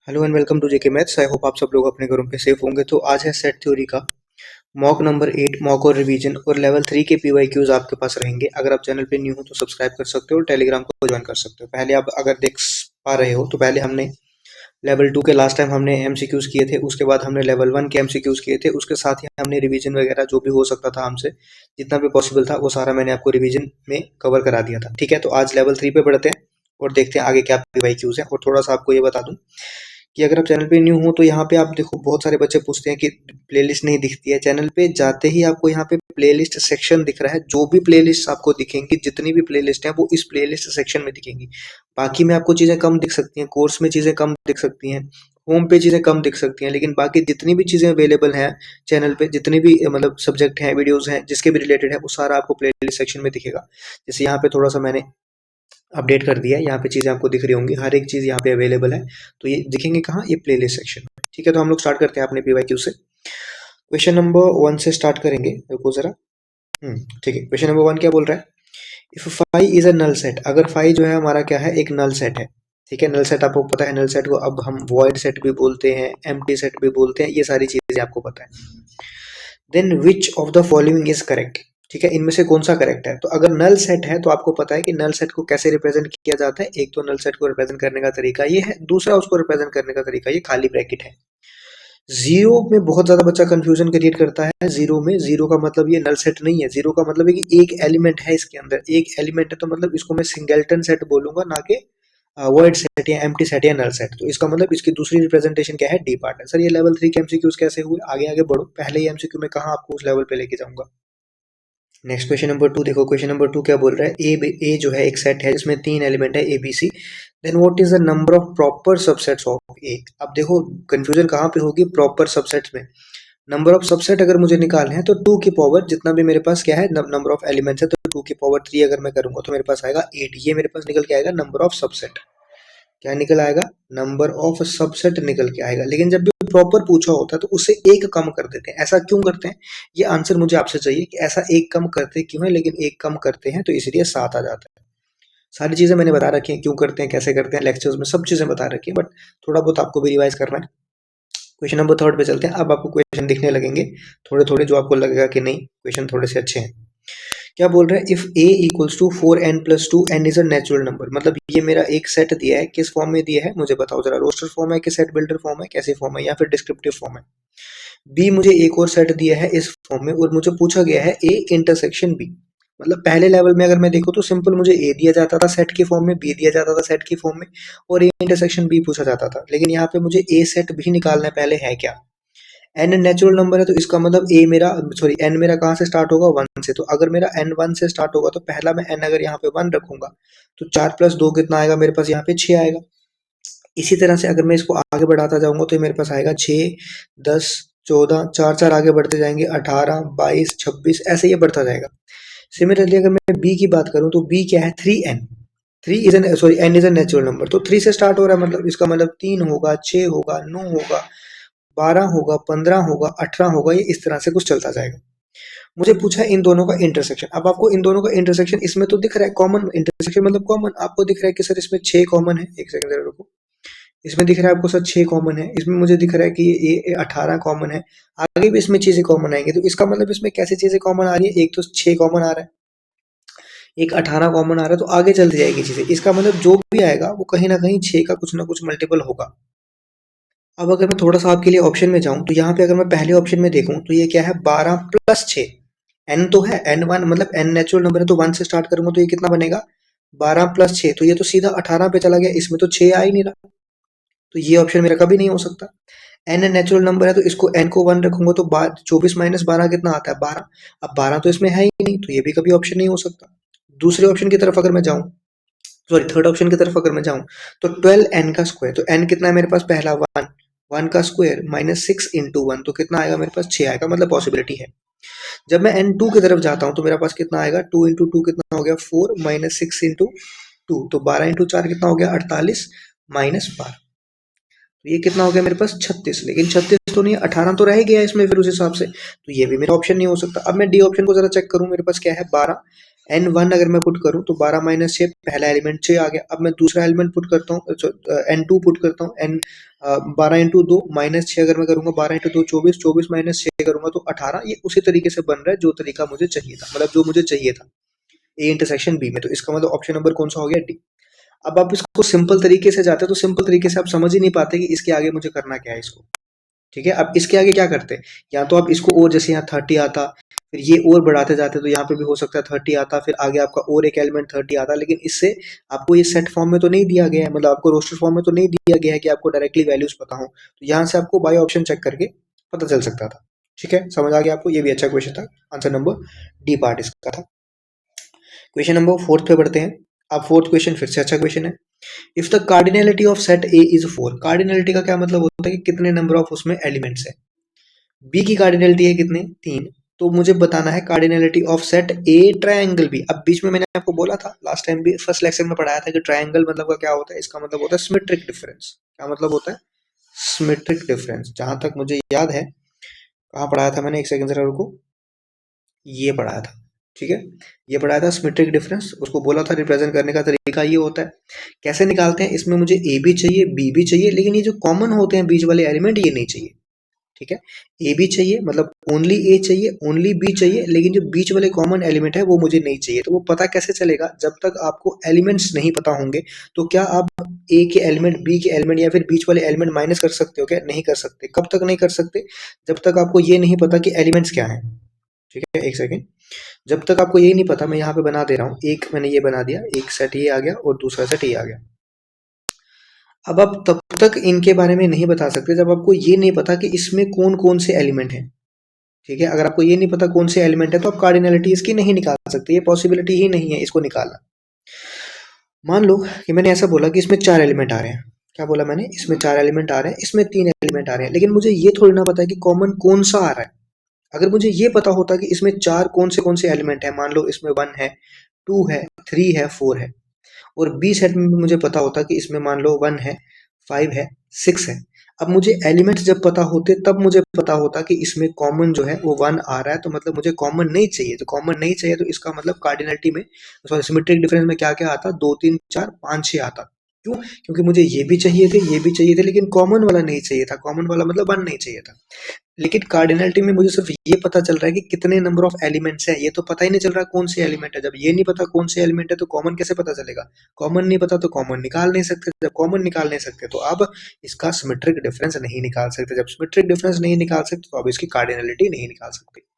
Hello and welcome to JK maths. I hope आप सब लोग अपने घरों पे सेफ होंगे। तो आज है सेट थ्योरी का मॉक नंबर 8 मॉक और रिवीजन और लेवल 3 के पीवाईक्यूज आपके पास रहेंगे। अगर आप चैनल पे न्यू हो तो सब्सक्राइब कर सकते हो और टेलीग्राम को ज्वाइन कर सकते हो। पहले आप अगर देख पा रहे हो तो पहले हमने लेवल 2 के लास्ट टाइम हमने एमसीक्यूज किए थे, उसके बाद हमने लेवल 1 के एमसीक्यूज किए थे, उसके साथ ही हमने रिवीजन वगैरह जो भी हो सकता था हमसे जितना भी पॉसिबल था वो सारा मैंने आपको रिवीजन में कवर करा दिया था। ठीक है, तो आज लेवल 3 पे बढ़ते हैं और देखते हैं आगे क्या पीवाईक्यूज है। और थोड़ा सा आपको ये बता दूं कि अगर आप चैनल पे न्यू हो तो यहाँ पे आप देखो बहुत सारे बच्चे पूछते हैं कि प्लेलिस्ट नहीं दिखती है। चैनल पे जाते ही आपको यहाँ पे प्लेलिस्ट सेक्शन दिख रहा है। जो भी प्लेलिस्ट आपको दिखेंगी, जितनी भी प्लेलिस्ट हैं वो इस प्लेलिस्ट सेक्शन में दिखेंगी। बाकी में आपको चीजें कम दिख सकती हैं, कोर्स में चीजें कम दिख सकती हैं, होम पे चीजें कम दिख सकती हैं, लेकिन बाकी जितनी भी चीजें अवेलेबल हैं चैनल पे, जितनी भी मतलब सब्जेक्ट हैं, वीडियोस हैं, जिसके भी रिलेटेड है वो सारा आपको प्लेलिस्ट सेक्शन में दिखेगा। जैसे यहाँ पे थोड़ा सा मैंने अपडेट कर दिया है, यहाँ पे चीज़ें आपको दिख रही होंगी, हर एक चीज़ यहाँ पे अवेलेबल है। तो ये दिखेंगे कहाँ, ये प्लेलिस्ट सेक्शन में। ठीक है, तो हम लोग स्टार्ट करते हैं अपने पीवाईक्यू से। क्वेश्चन नंबर 1 से स्टार्ट करेंगे। देखो जरा। ठीक है, क्वेश्चन नंबर 1 क्या बोल रहा है? If phi is a null set, अगर फाई जो है हमारा क्या है, एक नल सेट है। ठीक है, नल सेट आपको पता है, नल सेट को अब हम वॉइड सेट भी बोलते हैं, एम्प्टी सेट भी बोलते हैं, ये सारी चीजें आपको पता है। Then which of the following is correct? ठीक है, इनमें से कौन सा करेक्ट है? तो अगर नल सेट है तो आपको पता है कि नल सेट को कैसे रिप्रेजेंट किया जाता है। एक तो नल सेट को रिप्रेजेंट करने का तरीका ये है, दूसरा उसको रिप्रेजेंट करने का तरीका ये खाली ब्रैकेट है। जीरो में बहुत ज्यादा बच्चा कंफ्यूजन क्रिएट करता है। जीरो में, जीरो का मतलब ये नल सेट नहीं है। जीरो का मतलब है कि एक एलिमेंट है इसके अंदर, एक एलिमेंट है, तो मतलब इसको मैं सिंगलटन सेट बोलूंगा, ना कि वर्ड सेट या एम्प्टी सेट या नल सेट। तो इसका मतलब इसकी दूसरी रिप्रेजेंटेशन क्या है, डी पार्ट है। सर ये लेवल 3 के एमसीक्यूज कैसे हुए? आगे आगे बढ़ो, पहले ही एमसीक्यू में कहा आपको उस लेवल पे लेके जाऊंगा। नेक्स्ट क्वेश्चन नंबर 2 देखो। क्वेश्चन नंबर 2 क्या बोल रहा है? ए जो है एक सेट है जिसमें 3 एलिमेंट है, A B C. Then what is the number of proper subsets of A? अब देखो कंफ्यूजन कहाँ पे होगी, प्रॉपर सबसेट्स में। नंबर ऑफ सबसेट अगर मुझे निकालने हैं तो 2 की पावर जितना भी मेरे पास क्या है, नंबर ऑफ एलिमेंट्स है, तो 2 की पावर 3 अगर मैं करूंगा तो मेरे पास आएगा 8। ये मेरे पास निकल के आएगा नंबर ऑफ सबसेट। क्या निकल आएगा? नंबर ऑफ सबसेट निकल के आएगा। लेकिन जब भी प्रॉपर पूछा होता है तो उससे एक कम कर देते हैं। ऐसा क्यों करते हैं, ये आंसर मुझे आपसे चाहिए कि ऐसा एक कम करते क्यों है। लेकिन एक कम करते हैं तो इसलिए 7 आ जाता है। सारी चीजें मैंने बता रखी हैं, क्यों करते हैं, कैसे करते हैं, लेक्चर्स में सब चीजें बता रखी है, बट थोड़ा बहुत आपको भी रिवाइज करना है। क्वेश्चन नंबर 3 पे चलते हैं। अब आपको क्वेश्चन दिखने लगेंगे थोड़े थोड़े, जो आपको लगेगा कि नहीं क्वेश्चन थोड़े से अच्छे हैं। क्या बोल रहा है? If a equals to 4n+2, n is a natural number. मतलब ये मेरा एक सेट दिया है, किस फॉर्म में दिया है मुझे बताओ जरा। रोस्टर फॉर्म है कि सेट बिल्डर फॉर्म है, कैसे फॉर्म है, या फिर डिस्क्रिप्टिव फॉर्म है? b मुझे एक और सेट दिया है इस फॉर्म में और मुझे पूछा गया है a इंटरसेक्शन b। मतलब पहले लेवल में अगर मैं देखूं तो सिंपल मुझे a दिया जाता था सेट की फॉर्म में, b दिया जाता था सेट की फॉर्म में, और a इंटरसेक्शन b पूछा जाता था। लेकिन यहाँ पे मुझे a सेट भी निकालना है, पहले है क्या। एन नेचुरल नंबर है तो इसका मतलब ए मेरा, सॉरी एन मेरा कहाँ से स्टार्ट होगा, 1 से। तो अगर मेरा एन 1 से स्टार्ट होगा तो पहला मैं एन अगर यहाँ पे 1 रखूंगा तो 4+2 कितना आएगा मेरे पास, यहाँ पे 6 आएगा। इसी तरह से अगर मैं इसको आगे बढ़ाता जाऊंगा तो ये मेरे पास आएगा 6, 10, 14, 4 आगे बढ़ते जाएंगे, 18, 22, 26, ऐसे ये बढ़ता जाएगा। सिमिलरली अगर मैं बी की बात करूं तो बी क्या है, 3n। Three is n sorry n is an natural number, तो 3 से स्टार्ट हो रहा है, मतलब इसका मतलब 3 होगा, 6 होगा, 9 होगा, 12 होगा, 15 होगा, 18 होगा, ये इस तरह से कुछ चलता जाएगा। मुझे पूछा है इन दोनों का इंटरसेक्शन। अब आपको इन दोनों का इंटरसेक्शन इसमें तो दिख रहा है कॉमन, इंटरसेक्शन मतलब कॉमन। आपको दिख रहा है कि सर इसमें 6 कॉमन है, एक सेकंड जरा रुको। इसमें दिख रहा है आपको सर 6 कॉमन है, इसमें मुझे दिख रहा है कि ये 18 कॉमन है, आगे भी इसमें चीजें कॉमन आएंगी। तो इसका मतलब इसमें कैसी चीजें कॉमन आ रही है, एक तो 6 कॉमन आ रहा है, एक 18 कॉमन आ रहा है, तो आगे चलती जाएगी चीजें। इसका मतलब जो भी आएगा वो कहीं ना कहीं 6 का कुछ ना कुछ मल्टीपल होगा। अब अगर मैं थोड़ा सा आपके लिए ऑप्शन में जाऊं तो यहाँ पे अगर मैं पहले ऑप्शन में देखूं तो ये क्या है, 12+6। एन तो है, n1 मतलब एन नेचुरल नंबर है, तो 1 से स्टार्ट करूंगा तो ये कितना बनेगा, 12+6। तो ये तो सीधा 18 पे चला गया, इसमें तो 6 आ ही नहीं रहा, तो ये ऑप्शन मेरा कभी नहीं हो सकता। एन नेचुरल नंबर है तो इसको एन को 1 रखूंगा तो 24 - 12 कितना आता है, 12। अब 12 तो इसमें है ही नहीं, तो ये भी कभी ऑप्शन नहीं हो सकता। दूसरे ऑप्शन की तरफ अगर मैं जाऊं, सॉरी थर्ड ऑप्शन की तरफ अगर मैं जाऊं, तो 12n का स्क्वायर, तो n कितना है मेरे पास, पहला 1, 1 का स्क्वायर -6 × 1, तो कितना आएगा मेरे पास, 6 आएगा, मतलब पॉसिबिलिटी है। जब मैं n2 की तरफ जाता हूं तो मेरे पास कितना आएगा, 2 × 2 कितना हो गया, 4 -6 × 2, तो 12 × 4 कितना हो गया, 48 -12, तो ये कितना हो गया मेरे पास, 36। लेकिन 36 तो नहीं, 18 तो रह गया इसमें फिर उस हिसाब से, तो ये भी मेरा ऑप्शन नहीं हो सकता। अब मैं डी ऑप्शन को जरा चेक करूं, मेरे पास क्या है, 12, n1 अगर मैं पुट करूँ तो 12 माइनस 6 पहला एलिमेंट 6 आ गया। अब मैं दूसरा एलिमेंट पुट करता हूँ, n2 पुट करता हूँ, n 12 इंटू 2 माइनस 6 अगर मैं करूँगा, 12 इंटू 2 24, 24 माइनस 6 करूँगा तो 18। ये उसी तरीके से बन रहा है जो तरीका मुझे चाहिए था, मतलब जो मुझे चाहिए था ए इंटरसेक्शन बी में। तो इसका मतलब ऑप्शन नंबर कौन सा हो गया, डी। अब आप इसको सिंपल तरीके से जाते तो सिंपल तरीके से आप समझ ही नहीं पाते कि इसके आगे मुझे करना क्या है इसको। ठीक है, अब इसके आगे क्या करते हैं, या तो आप इसको और जैसे यहाँ 30 आता, फिर ये और बढ़ाते जाते तो यहाँ पे भी हो सकता है 30 आता, फिर आगे आपका और एक एलिमेंट 30 आता, लेकिन इससे आपको ये सेट फॉर्म में तो नहीं दिया गया है, मतलब आपको रोस्टर फॉर्म में तो नहीं दिया गया है कि आपको डायरेक्टली वैल्यूज पता हो। तो यहाँ से आपको बाय ऑप्शन चेक करके पता चल सकता था। ठीक है, समझ आ गया आपको, ये भी अच्छा क्वेश्चन था। आंसर नंबर डी पार्ट इसका था। क्वेश्चन नंबर 4 पे बढ़ते हैं। अब फोर्थ क्वेश्चन फिर से अच्छा क्वेश्चन है। If the cardinality of set A is 4, cardinality का क्या मतलब होता है कि कितने नंबर ऑफ उसमें एलिमेंट्स है। बी की कार्डिनलिटी है कितने, 3। तो मुझे बताना है cardinality of set A triangle B. अब बीच में मैंने आपको बोला था लास्ट टाइम भी फर्स्ट लेक्चर में पढ़ाया था कि ट्रायंगल मतलब का क्या होता है, इसका मतलब होता है सिमेट्रिक डिफरेंस। क्या मतलब होता है, सिमेट्रिक डिफरेंस। जहां तक मुझे याद है, कहाँ पढ़ाया था मैंने, एक सेकंड जरा रुको, ये पढ़ाया था। ठीक है, ये पढ़ाया था सिमेट्रिक डिफरेंस। उसको बोला था रिप्रेजेंट करने का तरीका ये होता है। कैसे निकालते हैं, इसमें मुझे ए भी चाहिए बी भी चाहिए, लेकिन ये जो कॉमन होते हैं बीच वाले एलिमेंट ये नहीं चाहिए। ठीक है, ए भी चाहिए, मतलब ओनली ए चाहिए, ओनली बी चाहिए, लेकिन जो बीच वाले कॉमन एलिमेंट है वो मुझे नहीं चाहिए। तो वो पता कैसे चलेगा, जब तक आपको एलिमेंट्स नहीं पता होंगे। तो क्या आप ए के एलिमेंट बी के एलिमेंट या फिर बीच वाले एलिमेंट माइनस कर सकते हो क्या, नहीं कर सकते। कब तक नहीं कर सकते, जब तक आपको ये नहीं पता कि एलिमेंट्स क्या है। ठीक है, एक सेकेंड, जब तक आपको ये नहीं पता, मैं यहाँ पे बना दे रहा हूँ, एक मैंने ये बना दिया, एक सेट ये आ गया और दूसरा सेट ये आ गया। अब आप तब तक इनके बारे में नहीं बता सकते जब आपको ये नहीं पता कि इसमें कौन कौन से एलिमेंट हैं। ठीक है, अगर आपको ये नहीं पता कौन से एलिमेंट है तो आप कार्डिनलिटी इसकी नहीं निकाल सकते, ये पॉसिबिलिटी ही नहीं है इसको निकालना। मान लो कि मैंने ऐसा बोला कि इसमें 4 एलिमेंट आ रहे हैं। क्या बोला मैंने, इसमें 4 एलिमेंट आ रहे हैं, इसमें 3 एलिमेंट आ रहे हैं, लेकिन मुझे ये थोड़ी ना पता है कि कॉमन कौन सा आ रहा है। अगर मुझे ये पता होता कि इसमें 4 कौन से एलिमेंट है, मान लो इसमें 1 है, 2 है, 3 है, 4 है, और बी सेट में भी मुझे पता होता कि इसमें मान लो 1 है, 5 है, 6 है। अब मुझे एलिमेंट्स जब पता होते तब मुझे पता होता कि इसमें कॉमन जो है वो 1 आ रहा है, तो मतलब मुझे कॉमन नहीं चाहिए। तो कॉमन नहीं चाहिए तो इसका मतलब कार्डिनलिटी में, सॉरी सिमेट्रिक डिफरेंस में क्या क्या आता, 2 3 4 5 6 आता। क्यों, क्योंकि मुझे ये भी चाहिए थे, ये भी चाहिए थे, लेकिन कॉमन वाला नहीं चाहिए था। कॉमन वाला मतलब 1 नहीं चाहिए था। लेकिन कार्डिनलिटी में मुझे सिर्फ ये पता चल रहा है कि कितने नंबर ऑफ एलिमेंट्स हैं, ये तो पता ही नहीं चल रहा कौन से एलिमेंट है। जब ये नहीं पता कौन से एलिमेंट है तो कॉमन कैसे पता चलेगा। कॉमन नहीं पता तो कॉमन निकाल नहीं सकते, जब कॉमन निकाल नहीं सकते तो अब इसका सिमेट्रिक डिफरेंस नहीं निकाल सकते, जब सिमेट्रिक डिफरेंस नहीं निकाल सकते तो अब इसकी कार्डिनलिटी नहीं निकाल सकते।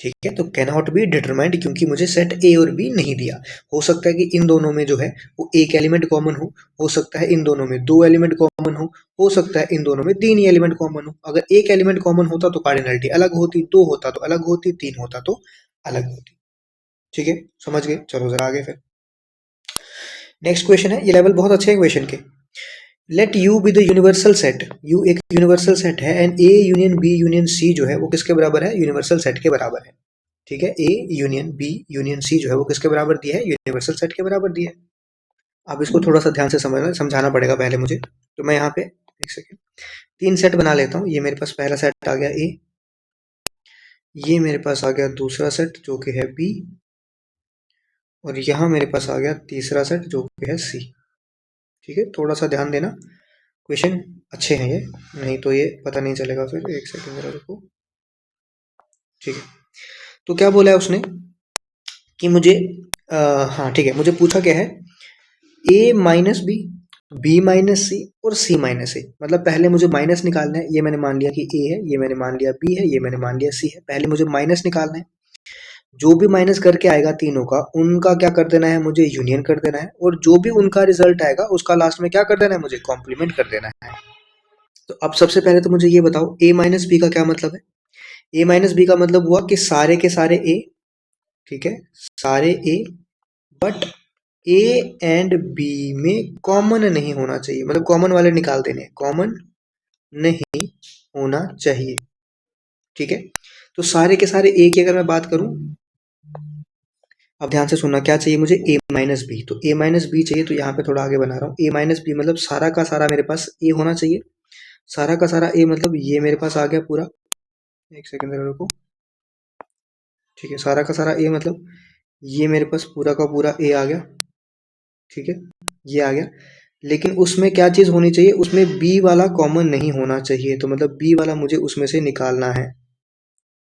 ठीक है, तो कैन नॉट बी डिटरमाइंड, क्योंकि मुझे सेट ए और बी नहीं दिया। हो सकता है कि इन दोनों में जो है वो एक एलिमेंट कॉमन हो सकता है इन दोनों में 2 एलिमेंट कॉमन हो सकता है इन दोनों में 3 ही एलिमेंट कॉमन हो। अगर एक एलिमेंट कॉमन होता तो कार्डिनलिटी अलग होती, 2 होता तो अलग होती, 3 होता तो अलग होती। ठीक है, समझ गए, चलो जरा आगे फिर। नेक्स्ट क्वेश्चन है, ये लेवल बहुत अच्छे है क्वेश्चन के। Let U be the universal set, U एक यूनिवर्सल सेट है, and A union B union C जो है वो किसके बराबर है, यूनिवर्सल सेट के बराबर है। ठीक है, A union B union C जो है वो किसके बराबर दिया है, यूनिवर्सल सेट के बराबर दिया है। अब इसको थोड़ा सा ध्यान से समझाना पड़ेगा पहले मुझे। तो मैं यहाँ पे एक सेकेंड 3 सेट बना लेता हूँ। ये मेरे पास पहला सेट आ गया ए, ये मेरे पास आ गया दूसरा सेट जो कि है बी, और यहाँ मेरे पास आ गया तीसरा सेट जो कि है सी। ठीक है, थोड़ा सा ध्यान देना, क्वेश्चन अच्छे हैं ये, नहीं तो ये पता नहीं चलेगा फिर। एक सेकेंड जरा रुको। ठीक है, तो क्या बोला है उसने कि मुझे हाँ ठीक है, मुझे पूछा क्या है, ए माइनस बी, बी माइनस सी और सी माइनस ए। मतलब पहले मुझे माइनस निकालना है। ये मैंने मान लिया कि ए है, ये मैंने मान लिया बी है, ये मैंने मान लिया सी है। पहले मुझे माइनस निकालना है। जो भी माइनस करके आएगा तीनों का, उनका क्या कर देना है, मुझे यूनियन कर देना है, और जो भी उनका रिजल्ट आएगा उसका लास्ट में क्या कर देना है, मुझे कॉम्प्लीमेंट कर देना है। तो अब सबसे पहले तो मुझे ये बताओ ए माइनस बी का क्या मतलब है। ए माइनस बी का मतलब हुआ कि सारे के सारे ए, ठीक है, सारे ए, बट ए एंड बी में कॉमन नहीं होना चाहिए, मतलब कॉमन वाले निकाल देने, कॉमन नहीं होना चाहिए। ठीक है, तो सारे के सारे ए की अगर मैं बात करूं, अब ध्यान से सुनना, क्या चाहिए मुझे, ए माइनस बी। तो ए माइनस बी चाहिए, तो यहाँ पे थोड़ा आगे बना रहा हूँ। ए माइनस बी मतलब सारा का सारा मेरे पास ए होना चाहिए, सारा का सारा ए, मतलब ये मेरे पास आ गया पूरा। एक सेकंड रुको। ठीक है, सारा का सारा ए मतलब ये मेरे पास पूरा का पूरा ए आ गया, ठीक है, ये आ गया। लेकिन उसमें क्या चीज़ होनी चाहिए, उसमें बी वाला कॉमन नहीं होना चाहिए, तो मतलब बी वाला मुझे उसमें से निकालना है,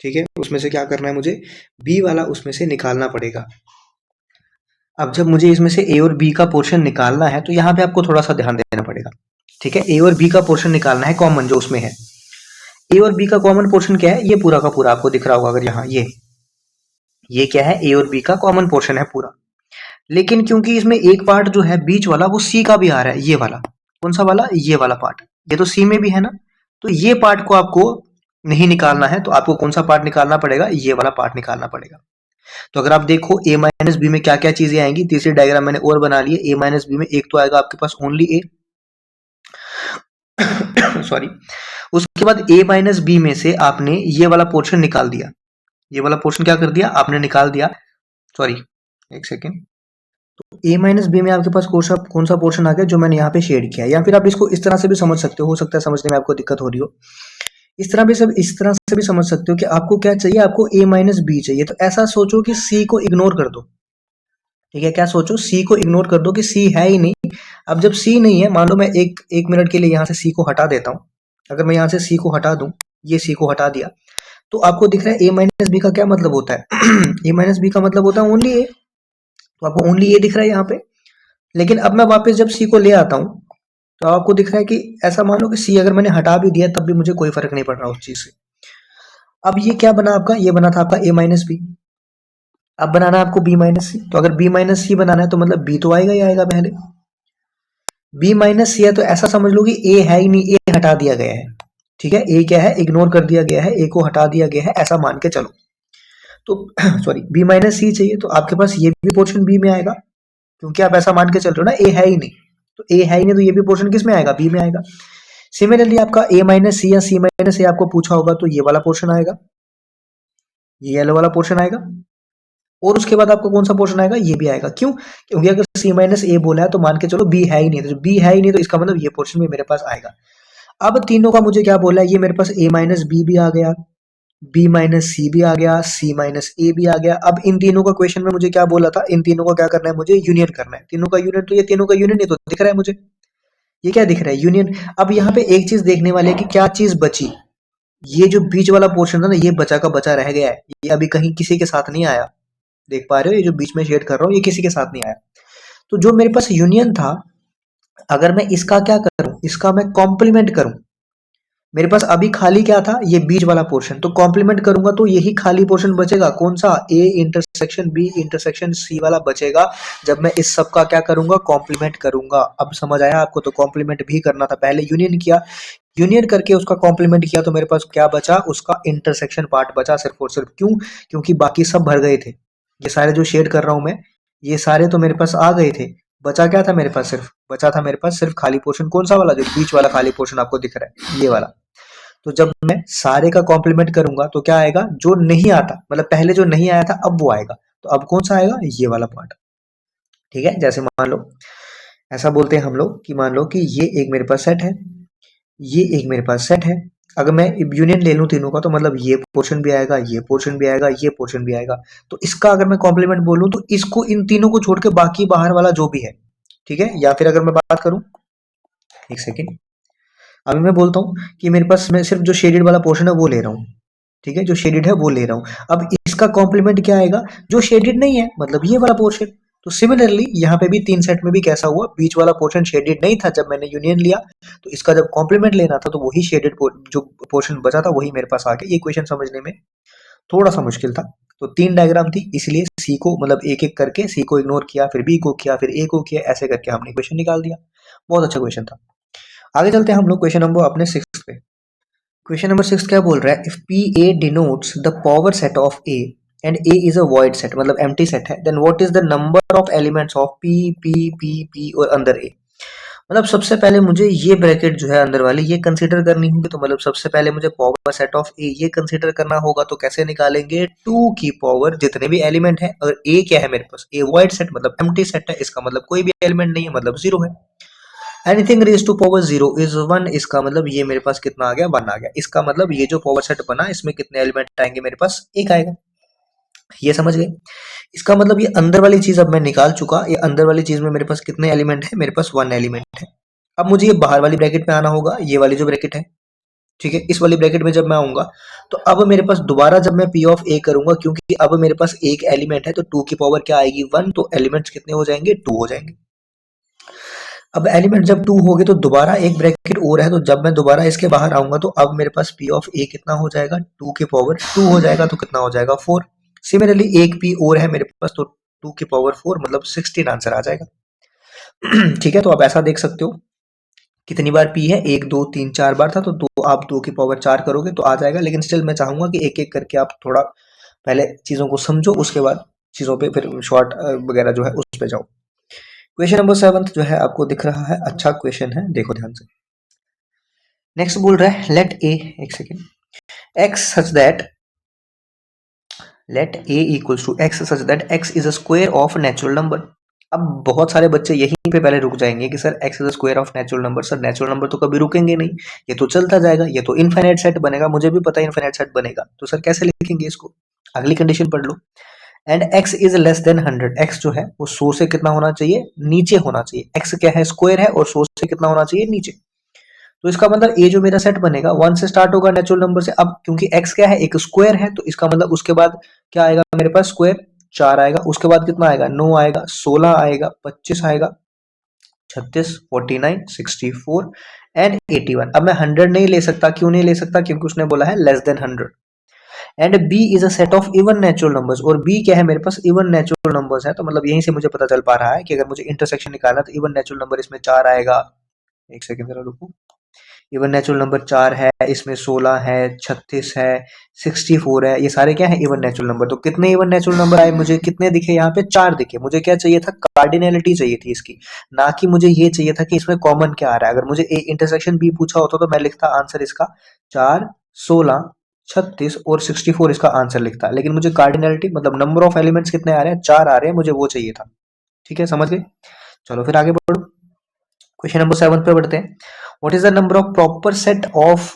ठीक है। उसमें से क्या करना है मुझे, बी वाला उसमें से निकालना पड़ेगा। अब जब मुझे इसमें से ए और बी का पोर्शन निकालना है तो यहाँ पे आपको थोड़ा सा ध्यान देना पड़ेगा, ठीक है। ए और बी का पोर्शन निकालना है कॉमन जो उसमें है। ए और बी का कॉमन पोर्शन क्या है, ये पूरा का पूरा आपको दिख रहा होगा, अगर यहाँ ये क्या है, ए और बी का कॉमन पोर्शन है पूरा। लेकिन क्योंकि इसमें एक पार्ट जो है बीच वाला वो सी का भी आ रहा है, ये वाला, कौन सा वाला, ये वाला पार्ट, ये तो सी में भी है ना, तो ये पार्ट को आपको नहीं निकालना है, तो आपको कौन सा पार्ट निकालना पड़ेगा, ये वाला पार्ट निकालना पड़ेगा। तो अगर आप देखो ए माइनस बी में क्या क्या चीजें आएंगी, तीसरी डायग्राम मैंने और बना ली है। ए माइनस बी में एक तो आएगा आपके पास ओनली ए, सॉरी। उसके बाद ए माइनस बी में से आपने ये वाला पोर्शन निकाल दिया, ये वाला पोर्शन क्या कर दिया आपने, निकाल दिया, सॉरी एक सेकेंड। तो ए माइनस बी में आपके पास कौन सा पोर्शन आ गया जो मैंने यहाँ पे शेड किया है, या फिर आप इसको इस तरह से भी समझ सकते हो सकता है समझने में आपको दिक्कत हो रही हो, इस तरह से भी समझ सकते हो कि आपको क्या चाहिए, आपको ए माइनस बी चाहिए, तो ऐसा सोचो कि सी को इग्नोर कर दो, ठीक है। क्या सोचो, सी को इग्नोर कर दो कि सी है ही नहीं। अब जब सी नहीं है, मान लो मैं एक मिनट के लिए यहाँ से सी को हटा देता हूँ, अगर मैं यहाँ से सी को हटा दूं, ये सी को हटा दिया, तो आपको दिख रहा है ए माइनस बी का क्या मतलब होता है ए माइनस बी का मतलब होता है ओनली ए, तो आपको ओनली ए दिख रहा है यहाँ पे। लेकिन अब मैं वापस जब सी को ले आता हूँ, तो आपको दिख रहा है कि ऐसा मान लो कि सी अगर मैंने हटा भी दिया तब भी मुझे कोई फर्क नहीं पड़ रहा उस चीज से। अब ये क्या बना आपका, ये बना था आपका ए माइनस बी। अब बनाना है आपको बी माइनस सी, तो अगर बी माइनस सी बनाना है तो मतलब बी तो आएगा ही आएगा पहले। बी माइनस सी है तो ऐसा समझ लो कि ए है ही नहीं, ए हटा दिया गया है, ठीक है। ए क्या है, इग्नोर कर दिया गया है, ए को हटा दिया गया है, ऐसा मान के चलो। तो सॉरी, बी माइनस सी चाहिए तो आपके पास ये भी पोर्शन बी में आएगा, क्योंकि आप ऐसा मान के चल रहे हो ना, ए है ही नहीं, तो ए है ही नहीं, तो ये भी पोर्शन किस में आएगा, बी में आएगा। सिमिलरली आपका ए माइनस सी या सी माइनस ए आपको पूछा होगा तो ये वाला पोर्शन आएगा, ये येलो वाला पोर्शन आएगा, और उसके बाद आपको कौन सा पोर्शन आएगा, ये भी आएगा। क्यों, क्योंकि अगर सी माइनस ए बोला है तो मान के चलो बी है ही नहीं, तो बी है ही नहीं तो इसका मतलब ये पोर्शन भी मेरे पास आएगा। अब तीनों का मुझे क्या बोला है, ये मेरे पास ए माइनस बी भी आ गया, बी माइनस सी भी आ गया, सी माइनस ए भी आ गया। अब इन तीनों का क्वेश्चन में मुझे क्या बोला था, इन तीनों का क्या करना है, मुझे यूनियन करना है, तीनों का यूनियन, तो ये तीनों का यूनियन ये तो दिख रहा है मुझे, ये क्या दिख रहा है, यूनियन। अब यहाँ पे एक चीज देखने वाले है कि क्या चीज बची, ये जो बीच वाला पोर्शन था ना, ये बचा का बचा रह गया है, ये अभी कहीं किसी के साथ नहीं आया, देख पा रहे हो, ये जो बीच में शेड कर रहा हूँ ये किसी के साथ नहीं आया। तो जो मेरे पास यूनियन था, अगर मैं इसका क्या करूं, इसका मैं कॉम्प्लीमेंट करूं, मेरे पास अभी खाली क्या था, ये बीच वाला पोर्शन, तो कॉम्प्लीमेंट करूंगा तो यही खाली पोर्शन बचेगा, कौन सा, A intersection B intersection C वाला बचेगा, जब मैं इस सब का क्या करूंगा, कॉम्प्लीमेंट करूंगा। अब समझ आया आपको, तो कॉम्प्लीमेंट भी करना था, पहले यूनियन किया, यूनियन करके उसका कॉम्प्लीमेंट किया, तो मेरे पास क्या बचा, उसका इंटरसेक्शन पार्ट बचा सिर्फ और सिर्फ। क्यों, क्योंकि बाकी सब भर गए थे, ये सारे जो शेड कर रहा हूं मैं, ये सारे तो मेरे पास आ गए थे, बचा क्या था मेरे पास, सिर्फ बचा था मेरे पास सिर्फ खाली पोर्शन, कौन सा वाला, जो बीच वाला खाली पोर्शन आपको दिख रहा है, ये वाला। तो जब मैं सारे का कॉम्प्लीमेंट करूंगा तो क्या आएगा, जो नहीं आता, मतलब पहले जो नहीं आया था अब वो आएगा, तो अब कौन सा आएगा, ये वाला पार्ट, ठीक है। जैसे मान लो, ऐसा बोलते हैं हम लोग कि मान लो कि ये एक मेरे पास सेट है, ये एक मेरे पास सेट है, अगर मैं यूनियन ले लूं तीनों का तो मतलब ये पोर्शन भी आएगा, ये पोर्शन भी आएगा, ये पोर्शन भी आएगा। तो इसका अगर मैं कॉम्प्लीमेंट बोलूं तो इसको, इन तीनों को छोड़ के बाकी बाहर वाला जो भी है, ठीक है। या फिर अगर मैं बात करूं, एक सेकेंड, अभी मैं बोलता हूँ कि मेरे पास, मैं सिर्फ जो शेडेड वाला पोर्शन है वो ले रहा हूँ, ठीक है, जो शेडेड है वो ले रहा हूँ। अब इसका कॉम्प्लीमेंट क्या आएगा, जो शेडेड नहीं है, मतलब ये वाला पोर्शन। तो सिमिलरली यहाँ पे भी तीन सेट में भी कैसा हुआ, बीच वाला पोर्शन शेडेड नहीं था जब मैंने यूनियन लिया, तो इसका जब कॉम्प्लीमेंट लेना था तो वही शेडेड जो पोर्शन बचा था वही मेरे पास आ गया। ये क्वेश्चन समझने में थोड़ा सा मुश्किल था, तो तीन डायग्राम थी, इसलिए सी को मतलब एक एक करके सी को इग्नोर किया, फिर बी को किया, फिर ए को किया, ऐसे करके हमने क्वेश्चन निकाल दिया। बहुत अच्छा क्वेश्चन था। आगे चलते हैं हम लोग क्वेश्चन नंबर अपने 6 पे। क्वेश्चन नंबर 6 क्या बोल रहा है, if P A denotes the power set of A and A is a void set, मतलब एम्प्टी सेट है, then what is the number of elements of P P P P और अंदर ए। मतलब सबसे पहले मुझे ये ब्रैकेट जो है अंदर वाली ये कंसीडर करनी होगी, तो मतलब सबसे पहले मुझे पावर सेट ऑफ ए ये कंसीडर करना होगा, तो कैसे निकालेंगे, 2 की पावर जितने भी एलिमेंट है, और ए क्या है मेरे पास, ए वॉइड सेट मतलब एम्प्टी सेट है, इसका मतलब कोई भी एलिमेंट नहीं है, मतलब जीरो है। Anything raise to power zero is one, इसका मतलब ये मेरे पास कितना आ गया, वन आ गया। इसका मतलब ये जो पावर सेट बना इसमें कितने एलिमेंट आएंगे, मेरे पास एक आएगा। ये समझ गए? इसका मतलब ये अंदर वाली चीज अब मैं निकाल चुका। ये अंदर वाली चीज में मेरे पास कितने एलिमेंट है? मेरे पास 1 एलिमेंट है। अब मुझे ये बाहर वाली ब्रैकेट में आना होगा, ये वाली जो ब्रैकेट है, ठीक है। इस वाली ब्रैकेट में जब मैं आऊंगा तो अब मेरे पास दोबारा जब मैं p ऑफ a करूंगा, क्योंकि अब मेरे पास एक एलिमेंट है तो 2 की पावर क्या आएगी? 1। तो एलिमेंट्स कितने हो जाएंगे? 2 हो जाएंगे। अब एलिमेंट जब 2 हो गए तो दोबारा एक ब्रैकेट और है, तो जब मैं दोबारा इसके बाहर आऊंगा तो अब मेरे पास p ऑफ a कितना हो जाएगा? 2 की पावर 2 हो जाएगा, तो कितना हो जाएगा? 4। सिमिलरली एक p और है मेरे पास, तो 2 की पावर 4 मतलब 16 आंसर आ जाएगा। ठीक है, तो आप ऐसा देख सकते हो कितनी बार p है? 1 2 3 4 बार था, तो दो आप 2 की पावर 4 करोगे तो आ जाएगा। लेकिन स्टिल मैं चाहूंगा कि एक एक करके आप थोड़ा पहले चीजों को समझो, उसके बाद चीजों पे फिर शॉर्ट वगैरह जो है उस पे जाओ। क्वेश्चन नंबर 7 जो है आपको दिख रहा है, अच्छा क्वेश्चन है, देखो ध्यान से। नेक्स्ट बोल रहा है लेट ए, एक second, x such that, let A equals to x such that x is a square of natural number. अब बहुत सारे बच्चे यहीं पे पहले रुक जाएंगे कि sir x is a square of natural number. Sir natural number तो कभी रुकेंगे नहीं, ये तो चलता जाएगा, ये तो इनफाइनाइट सेट बनेगा, मुझे भी पता है इनफाइनाइट सेट बनेगा। तो सर कैसे लिखेंगे इसको? अगली कंडीशन पढ़ लो, and x is less than 100। x जो है वो 100 से कितना होना चाहिए? नीचे होना चाहिए। x क्या है? स्क्वायर है, और 100 से कितना होना चाहिए? नीचे। तो इसका मतलब ये जो मेरा सेट बनेगा 1 से स्टार्ट होगा नेचुरल नंबर से। अब क्योंकि x क्या है? एक स्क्वायर है, तो इसका मतलब उसके बाद क्या आएगा मेरे पास? स्क्वायर 4 आएगा, उसके बाद कितना आएगा? 9 आएगा, 16 आएगा, 25 आएगा, 36, 49, 64 एंड 81। अब मैं 100 नहीं ले सकता। क्यों नहीं ले सकता? क्योंकि उसने बोला है less than 100। And b is a set of even natural numbers, और b क्या है? मेरे पास इवन नेचुरल नंबर्स है। तो मतलब यहीं से मुझे पता चल पा रहा है कि अगर मुझे इंटरसेक्शन निकालना तो इवन नेचुरल नंबर इसमें 4 आएगा। एक सेकंड जरा रुको। इवन नेचुरल नंबर 4 है, इसमें 16 है, 36 है, 64 है, ये सारे क्या है? Even natural number. तो कितने इवन नेचुरल नंबर आए मुझे? कितने दिखे यहाँ पे? 4 दिखे। मुझे क्या चाहिए था? कार्डिनलिटी चाहिए थी इसकी, ना कि मुझे ये चाहिए था कि इसमें कॉमन क्या आ रहा है। अगर मुझे ए इंटरसेक्शन बी पूछा होता तो मैं लिखता आंसर इसका 4, 16, 36 और 64 इसका आंसर लिखता। लेकिन मुझे कार्डिनलिटी मतलब नंबर ऑफ एलिमेंट्स कितने आ रहे हैं? 4 आ रहे हैं, मुझे वो चाहिए था। ठीक है, समझ गए? चलो फिर आगे बढ़ो, क्वेश्चन नंबर 7 पे बढ़ते हैं। What is the number of proper set of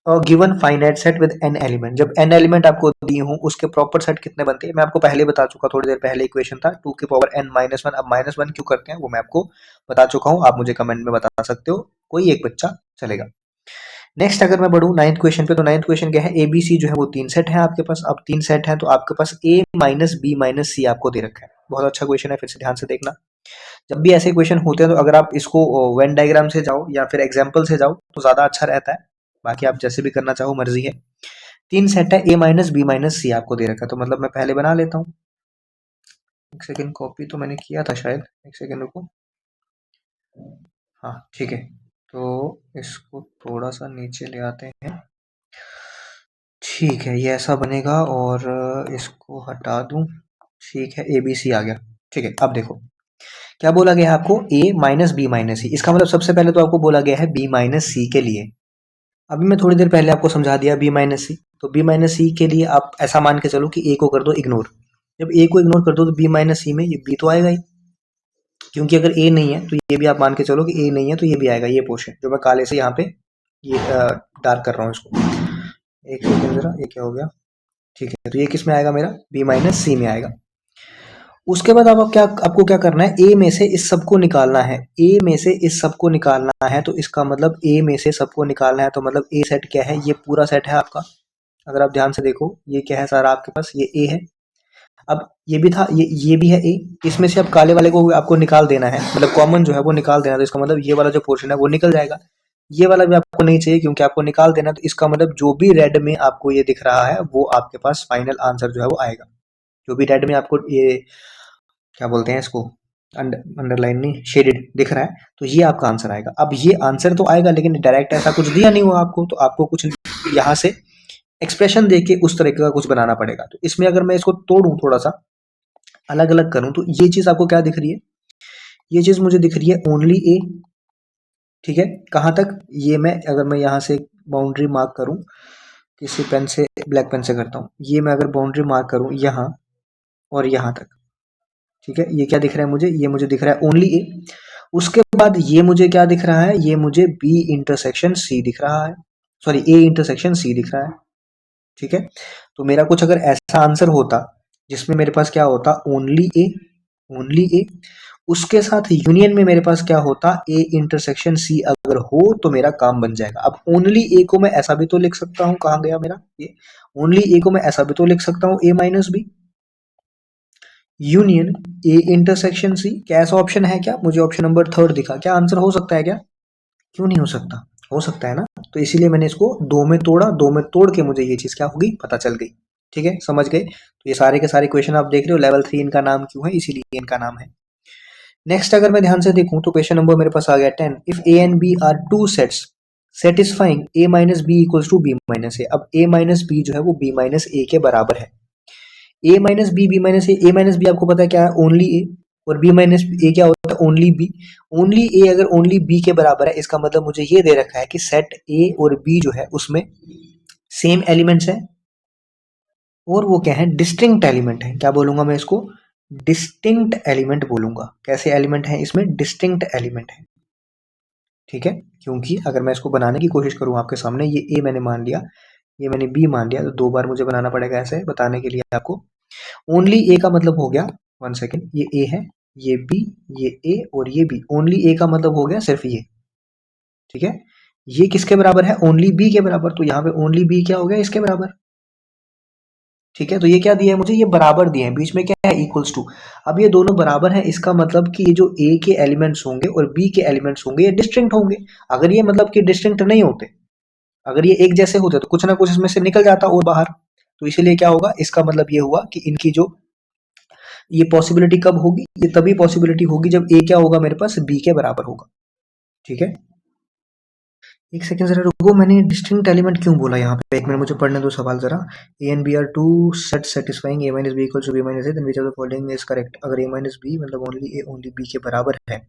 given finite set with n element. जब n एलिमेंट आपको दी हूं उसके प्रॉपर सेट कितने बनते हैं? मैं आपको पहले बता चुका, थोड़ी देर पहले इक्वेशन था 2 की पावर n माइनस 1। अब माइनस 1 क्यों करते हैं वो मैं आपको बता चुका हूं, आप मुझे कमेंट में बता सकते हो, कोई एक बच्चा चलेगा। नेक्स्ट अगर मैं बढ़ूं 9th क्वेश्चन पे, तो 9th क्वेश्चन क्या है? ABC जो है वो 3 सेट है आपके पास। अब 3 सेट है तो आपके पास a minus b minus c आपको दे रखा है। बहुत अच्छा क्वेश्चन है, फिर से ध्यान से देखना। जब भी ऐसे क्वेश्चन होते हैं तो अगर आप इसको वेन डायग्राम से जाओ या फिर एग्जाम्पल से जाओ तो ज्यादा अच्छा रहता है। बाकी आप जैसे भी करना चाहो मर्जी है। 3 सेट है, a माइनस बी माइनस सी आपको दे रखा है, तो मतलब मैं पहले बना लेता हूँ। एक सेकेंड, कॉपी तो मैंने किया था शायद, एक सेकेंड रुको। हाँ ठीक है, तो इसको थोड़ा सा नीचे ले आते हैं। ठीक है, ये ऐसा बनेगा और इसको हटा दूं। ठीक है, ABC आ गया। ठीक है, अब देखो क्या बोला गया है आपको? a माइनस बी माइनस सी। इसका मतलब सबसे पहले तो आपको बोला गया है b माइनस सी के लिए। अभी मैं थोड़ी देर पहले आपको समझा दिया b माइनस सी। तो b माइनस सी के लिए आप ऐसा मान के चलो कि a को कर दो इग्नोर। जब a को इग्नोर कर दो तो b माइनस सी में ये b तो आएगा ही, क्योंकि अगर a नहीं है तो ये भी आप मान के चलो कि a नहीं है तो ये भी आएगा। ये पोर्शन जो मैं काले से यहाँ पे ये डार्क कर रहा हूँ इसको। एक सेकंड जरा, ये क्या हो गया? ठीक है, तो ये किस में आएगा? मेरा b माइनस सी में आएगा। उसके बाद आप क्या, आपको क्या करना है? ए में से इस सबको निकालना है। ए में से इस सबको निकालना है, तो इसका मतलब ए में से सबको निकालना है, तो मतलब ए सेट क्या है? ये पूरा सेट है आपका। अगर आप ध्यान से देखो ये क्या है सारा आपके पास? ये ए है। अब ये भी था, ये भी है ए। इसमें से अब काले वाले को आपको निकाल देना है, मतलब कॉमन जो है वो निकाल देना। तो इसका मतलब ये वाला जो पोर्शन है वो निकल जाएगा। ये वाला भी आपको नहीं चाहिए क्योंकि आपको निकाल देना। तो इसका मतलब जो भी रेड में आपको ये दिख रहा है वो आपके पास फाइनल आंसर जो है वो आएगा। जो भी रेड में आपको ये क्या बोलते हैं इसको, अंडरलाइन नहीं, शेडेड दिख रहा है, तो ये आपका आंसर आएगा। अब ये आंसर तो आएगा, लेकिन डायरेक्ट ऐसा कुछ दिया नहीं हुआ आपको, तो आपको कुछ यहाँ से एक्सप्रेशन देके उस तरीके का कुछ बनाना पड़ेगा। तो इसमें अगर मैं इसको तोड़ूं, थोड़ा सा अलग अलग करूं, तो ये चीज आपको क्या दिख रही है? ये चीज मुझे दिख रही है ओनली ए। ठीक है, कहाँ तक? ये मैं अगर मैं यहाँ से बाउंड्री मार्क करूं, किसी पेन से, ब्लैक पेन से करता हूँ, ये मैं अगर बाउंड्री मार्क करूं यहाँ और यहाँ तक, ठीक है, ये क्या दिख रहा है मुझे? ये मुझे दिख रहा है ओनली ए। उसके बाद ये मुझे क्या दिख रहा है? ये मुझे बी इंटरसेक्शन सी दिख रहा है, सॉरी ए इंटरसेक्शन सी दिख रहा है। ठीक है, तो मेरा कुछ अगर ऐसा आंसर होता जिसमें मेरे पास क्या होता, ओनली ए, उसके साथ यूनियन में मेरे पास क्या होता, ए इंटरसेक्शन सी अगर हो तो मेरा काम बन जाएगा। अब ओनली ए को मैं ऐसा भी तो लिख सकता हूं, कहां गया मेरा ये, ओनली ए को मैं ऐसा भी तो लिख सकता हूं, A minus B union A intersection C. क्या ऐसा ऑप्शन है क्या? मुझे ऑप्शन नंबर थर्ड दिखा, क्या आंसर हो सकता है क्या? क्यों नहीं हो सकता? हो सकता है ना। तो इसीलिए मैंने इसको दो में तोड़ा, दो में तोड़ के मुझे ये चीज क्या होगी पता चल गई। ठीक है, समझ गए। तो ये सारे के सारे क्वेश्चन आप देख रहे हो, लेवल 3 इनका नाम क्यों है, इसीलिए इनका नाम है। नेक्स्ट अगर मैं ध्यान से देखूं तो क्वेश्चन नंबर मेरे पास आ गया 10, if A and B are two sets satisfying A minus B equals to B minus A. अब ए माइनस बी जो है वो बी माइनस ए के बराबर है। ए माइनस बी, बी माइनस ए माइनस बी आपको पता है क्या है, ओनली ए, और बी माइनस ए क्या होता है, ओनली बी। ओनली ए अगर ओनली बी के बराबर है, इसका मतलब मुझे ये दे रखा है कि सेट ए और बी जो है उसमें सेम एलिमेंट्स है, और वो क्या है, डिस्टिंक्ट एलिमेंट है। क्या बोलूंगा मैं इसको, डिस्टिंक्ट एलिमेंट बोलूंगा। कैसे एलिमेंट है, इसमें डिस्टिंक्ट एलिमेंट है। ठीक है, क्योंकि अगर मैं इसको बनाने की कोशिश करूं आपके सामने, ये ए मैंने मान लिया, ये मैंने बी मान लिया, तो दो बार मुझे बनाना पड़ेगा ऐसे बताने के लिए आपको। ओनली ए का मतलब हो गया, वन सेकेंड, ये ए है, ये बी, ये ए और ये बी। ओनली ए का मतलब हो गया सिर्फ ये। ठीक है, ये किसके बराबर है, ओनली बी के बराबर, तो यहाँ पे ओनली बी क्या हो गया, इसके बराबर। ठीक है, तो ये क्या दिया है मुझे, ये बराबर दिए हैं, बीच में क्या है, इक्वल्स टू। अब ये दोनों बराबर हैं, इसका मतलब कि ये जो ए के एलिमेंट्स होंगे और बी के एलिमेंट्स होंगे ये डिस्टिंक्ट होंगे। अगर ये मतलब कि डिस्टिंक्ट नहीं होते, अगर ये एक जैसे होते तो कुछ ना कुछ इसमें से निकल जाता और बाहर। तो इसीलिए क्या होगा, इसका मतलब ये हुआ कि इनकी जो ये पॉसिबिलिटी कब होगी, ये तभी पॉसिबिलिटी होगी जब ए क्या होगा मेरे पास, बी के बराबर होगा। ठीक है, एक सेकंड जरा रुको, मैंने डिस्टिंक्ट एलिमेंट क्यों बोला यहाँ पे, एक मिनट मुझे पढ़ने दो सवाल जरा। A and B are two sets satisfying A minus B equals to B minus A, then which of the following is correct. अगर ए माइनस बी मतलब ओनली ए ओनली बी के बराबर है